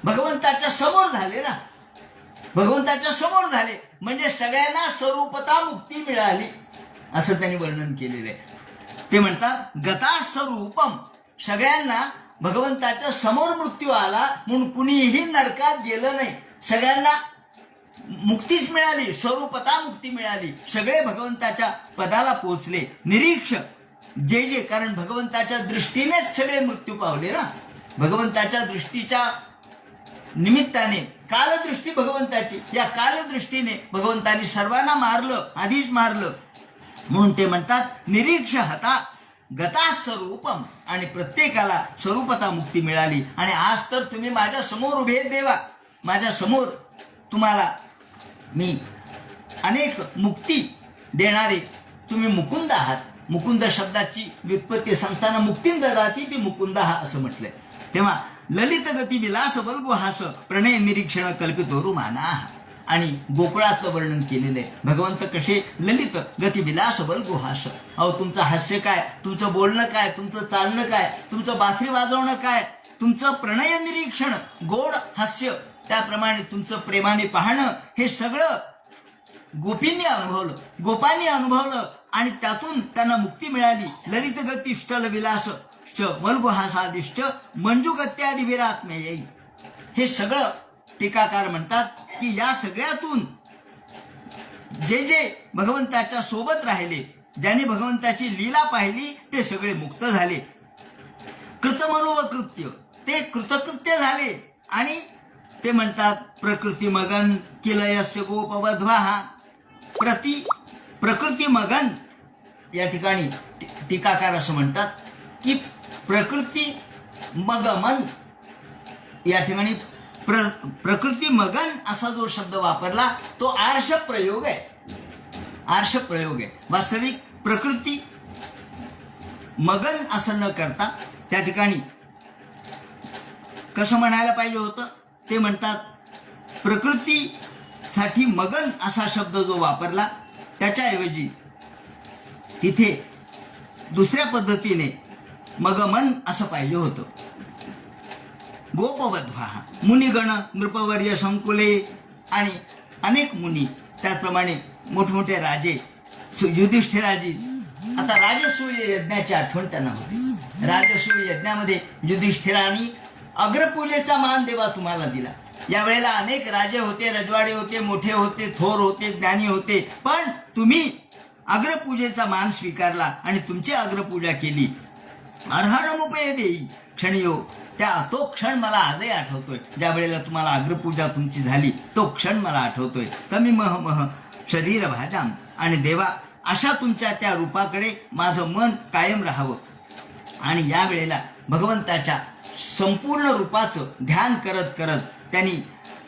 भगवंताच्या समोर झाले ना, भगवंताच्या समोर झाले म्हणजे सगळ्यांना स्वरूपता मुक्ती मिळाली असं त्यांनी वर्णन केलेलं आहे. ते म्हणतात गता स्वरूपम, सगळ्यांना भगवंताच्या समोर मृत्यू आला म्हणून कुणीही नरकात गेलं नाही, सगळ्यांना मुक्तीच मिळाली, स्वरूपता मुक्ती मिळाली, सगळे भगवंताच्या पदाला पोहोचले. निरीक्ष जे कारण भगवंताच्या दृष्टीनेच सगळे मृत्यू पावले ना, भगवंताच्या दृष्टीच्या निमित्ताने, कालदृष्टी भगवंताची, या कालदृष्टीने भगवंतानी सर्वांना मारलं, आधीच मारलं. म्हणून ते म्हणतात निरीक्ष हता गता स्वरूपम, आणि प्रत्येकाला स्वरूपता मुक्ती मिळाली. आणि आज तर तुम्ही माझ्या समोर उभे देवा, माझ्या समोर तुम्हाला मी अनेक मुक्ती देणारे तुम्ही मुकुंद आहात. मुकुंद शब्दाची व्युत्पत्ती सांगताना मुक्तीन ददाती ती मुकुंद हा असं म्हटलंय. तेव्हा ललित गती विलास बल्गुहास प्रणय निरीक्षण कल्पितो रुमाना, आणि गोकुळाचं वर्णन केलेलं आहे. भगवंत कसे ललित गती विलास बल्गुहास, अहो तुमचं हास्य काय, तुमचं बोलणं काय, तुमचं चालणं काय, तुमचं बासरी वाजवणं काय, तुमचं प्रणय निरीक्षण गोड हास्य, त्याप्रमाणे तुमचं प्रेमाने पाहणं, हे सगळं गोपींनी अनुभवलं, गोपांनी अनुभवलं आणि त्यातून त्यांना मुक्ती मिळाली. ललित गतिष्ठल विलास मलगुहासादिष्ट मंजुगत्यादि विरात्मेय, हे सगळं टीकाकार म्हणतात की या सगळ्यातून जे जे भगवंताच्या सोबत राहिले, ज्यांनी भगवंताची लीला पाहिली ते सगळे मुक्त झाले. कृतमनोवकृत्य, ते कृतकृत्य झाले. आणि ते म्हणतात प्रकृती मगन किलयस्य गोपवध्वा, प्रकृती मगन, या ठिकाणी टीकाकार असं म्हणतात की प्रकृती मगमन, या ठिकाणी प्रकृती मगन असा जो शब्द वापरला तो आर्ष प्रयोग आहे, आर्ष प्रयोग आहे. वास्तविक प्रकृती मगन असं न करता त्या ठिकाणी कसं म्हणायला पाहिजे होतं, ते म्हणतात प्रकृतीसाठी मगन असा शब्द जो वापरला त्याच्याऐवजी तिथे दुसऱ्या पद्धतीने मगमन असं पाहिजे होतं. गोपवध्वा, मुनिगण नृपवर्य संकुले, आणि अनेक मुनी, त्याचप्रमाणे मोठमोठे राजे, युधिष्ठिराजी. आता राजसूय यज्ञाची आठवण त्यांना होती. राजसूय यज्ञामध्ये युधिष्ठिराने अग्रपूजेचा मान देवा तुम्हाला दिला. यावेळेला अनेक राजे होते, रजवाडे होते, मोठे होते, थोर होते, ज्ञानी होते, पण तुम्ही अग्रपूजेचा मान स्वीकारला आणि तुमची अग्रपूजा केली. अर्हणमुपये देई क्षणियो, तो क्षण मला आजही आठवतोय. ज्या वेळेला तुम्हाला अग्रपूजा तुमची झाली तो क्षण मला आठवतोय. तमी मह मह शरीर भाजाम, आणि देवा अशा तुमच्या त्या रूपाकडे माझं मन कायम राहावं. आणि या वेळेला भगवंताच्या संपूर्ण रूपाचं ध्यान करत करत त्यांनी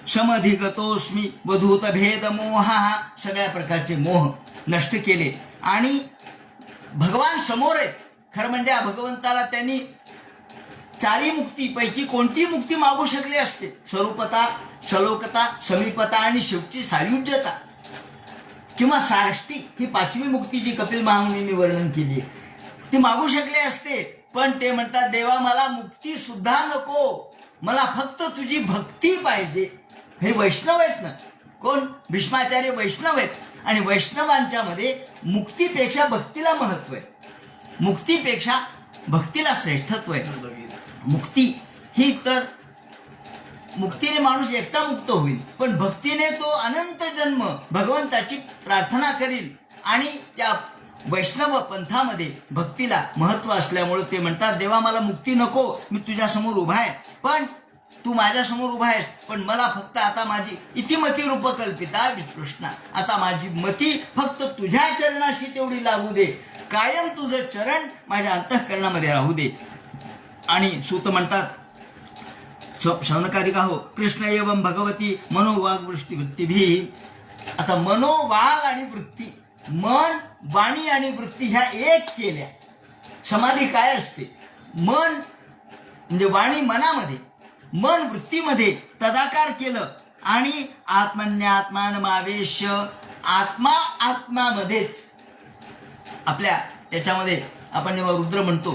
समधिगतोस्मी वधूत भेद मोहा, सगळ्या प्रकारचे मोह नष्ट केले. आणि भगवान समोर आहेत. खरं म्हणजे भगवंताला त्यांनी चारी मुक्तीपैकी कोणती मुक्ती मागू शकले असते? स्वरूपता, शलोकता, समीपता आणि शेवटची सायुज्यता किंवा सारष्टी, ही 5वी मुक्ती जी कपिल महामुनींनी वर्णन केली ती मागू शकले असते. पण ते म्हणतात देवा मला मुक्ती सुद्धा नको, मला फक्त तुझी भक्ती पाहिजे. हे वैष्णव आहेत ना. कोण? भीष्माचार्य वैष्णव आहेत. आणि वैष्णवांच्या मध्ये मुक्तीपेक्षा भक्तीला महत्व आहे. मुक्तीपेक्षा भक्तीला श्रेष्ठत्व आहे. मुक्ती ही तर मुक्तीने माणूस एकटा मुक्त होईल, पण भक्तीने तो अनंत जन्म भगवंताची प्रार्थना करील. आणि त्या वैष्णव पंथामध्ये भक्तीला महत्व असल्यामुळे ते म्हणतात देवा मला मुक्ती नको, मी तुझ्यासमोर उभा आहे, पण तू माझ्यासमोर उभा आहेस, पण मला फक्त आता माझी इतिमती रूपकल्पिता विकृष्णा, आता माझी मती फक्त तुझ्या चरणाशी तेवढी लागू दे, कायम तुझं चरण माझ्या अंतःकरणामध्ये राहू दे. आणि सूत म्हणतात शौनकादिका हो कृष्ण एवं भगवती मनोवाग वृष्टी वृत्तीभी. आता मनोवाग आणि वृत्ती, मन, वाणी आणि वृत्ती ह्या एक केल्या. समाधी काय असते? मन म्हणजे वाणी मनामध्ये, मन वृत्तीमध्ये तदाकार केलं आणि आत्मन्यात्मानमावेश, आत्मा आत्मामध्येच आपल्या त्याच्यामध्ये आपण जेव्हा रुद्र म्हणतो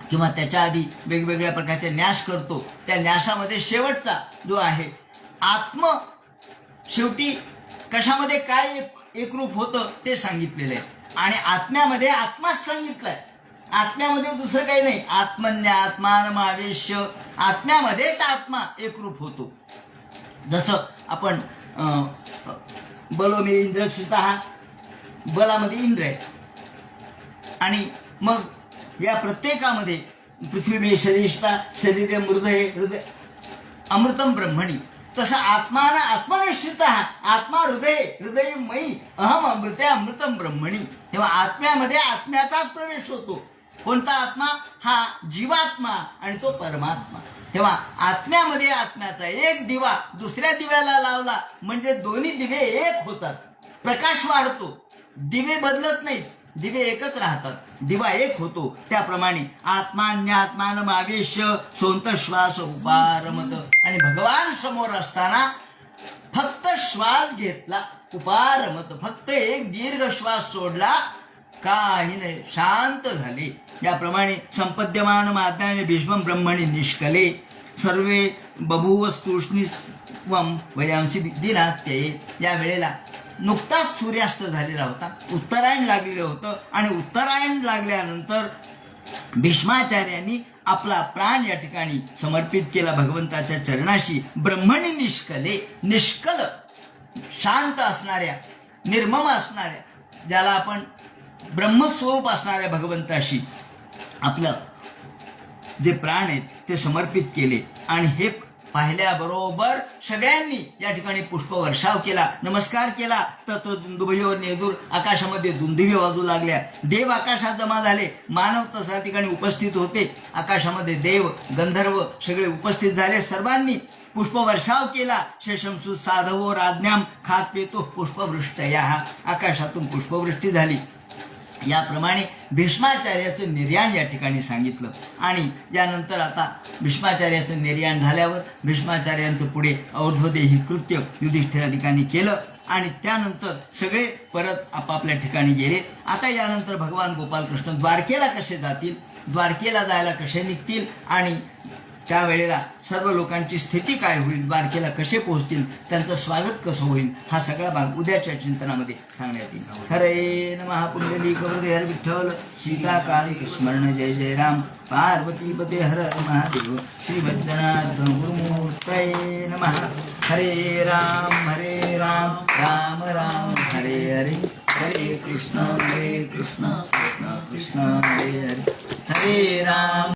किंवा त्याच्या आधी वेगवेगळ्या प्रकारचे न्यास करतो, त्या न्यासामध्ये शेवटचा जो आहे आत्म, शेवटी कशामध्ये काय एकरूप होतं ते सांगितलेलं आहे. आणि आत्म्यामध्ये आत्माच सांगितलाय. आत्म्यामध्ये दुसरं काही नाही. आत्मन्यात्मानमावेश, आत्म्यामध्येच आत्मा एकरूप होतो. जसं आपण बलो मे इंद्रक्षिता, बलामध्ये इंद्र आहे आणि मग या प्रत्येकामध्ये पृथ्वी मे शरीरता, शरीर हृदय, हृदय अमृतम ब्रह्मणी. तसं आत्मान आत्मनिश्चित, आत्मा हृदय, हृदय मयी अहम अमृते अमृतम ब्रह्मणी. तेव्हा आत्म्यामध्ये आत्म्याचाच प्रवेश होतो. कोणता आत्मा? हा जीवात्मा आणि तो परमात्मा. तेव्हा आत्म्यामध्ये आत्म्याचा एक दिवा दुसऱ्या दिव्याला लावला म्हणजे दोन्ही दिवे एक होतात, प्रकाश वाढतो. दिवे बदलत नाहीत, दिवे एकच राहतात, दिवा एक होतो. त्याप्रमाणे आत्मान्यात्मानमावेश सोंत श्वास उपारमत. आणि भगवान समोर असताना फक्त श्वास घेतला, उपारमत, फक्त एक दीर्घ श्वास सोडला, काही नाही, शांत झाले. याप्रमाणे संपद्यमान माज्ञाने भीष्म ब्रह्मणी निष्कले सर्वे बभूव स्तूष्णीवम वयांशी दिनात्ये. या वेळेला नुकताच सूर्यास्त झालेला होता, उत्तरायण लागलेलं होतं. आणि उत्तरायण लागल्यानंतर भीष्माचार्यांनी आपला प्राण या ठिकाणी समर्पित केला भगवंताच्या चरणाशी. ब्रह्मणी निष्कले, निष्कल शांत असणाऱ्या, निर्मम असणाऱ्या, ज्याला आपण ब्रह्मस्वरूप असणाऱ्या भगवंताशी आपलं जे प्राण आहेत ते समर्पित केले. आणि हे पाहिल्याबरोबर सगळ्यांनी या ठिकाणी पुष्पवर्षाव केला, नमस्कार केला. तत्र दुंदुभीवर नेदूर, आकाशामध्ये दुंदुभी वाजू लागल्या. देव आकाशात जमा झाले, मानव तसा ठिकाणी उपस्थित होते. आकाशामध्ये देव गंधर्व सगळे उपस्थित झाले. सर्वांनी पुष्पवर्षाव केला. शेषमसु साधवो राज्ञाम खात पेतो पुष्पवृष्टया. आकाशातून पुष्पवृष्टी झाली. याप्रमाणे भीष्माचार्याचं निर्याण या ठिकाणी सांगितलं. आणि यानंतर आता भीष्माचार्याचं निर्याण झाल्यावर भीष्माचार्यांचं पुढे और्ध्वदेही कृत्य युधिष्ठिराधिकांनी केलं आणि त्यानंतर सगळे परत आपापल्या ठिकाणी गेले. आता यानंतर भगवान गोपालकृष्ण द्वारकेला कसे जातील, द्वारकेला जायला कसे निघतील आणि त्यावेळेला सर्व लोकांची स्थिती काय होईल, द्वारकेला कसे पोहोचतील, त्यांचं स्वागत कसं होईल, हा सगळा भाग उद्याच्या चिंतनामध्ये सांगण्यात येईल. हरे नमः. पुंडलिक वरदे हर विठ्ठल, सीताकालिक स्मरण जय जय राम. पार्वतीपते हर महादेव. श्री वज्रनाथ गुरुमूर्तये नमः. हरे राम राम राम हरे हरे. कृष्ण कृष्ण कृष्ण हरे हरे हरे राम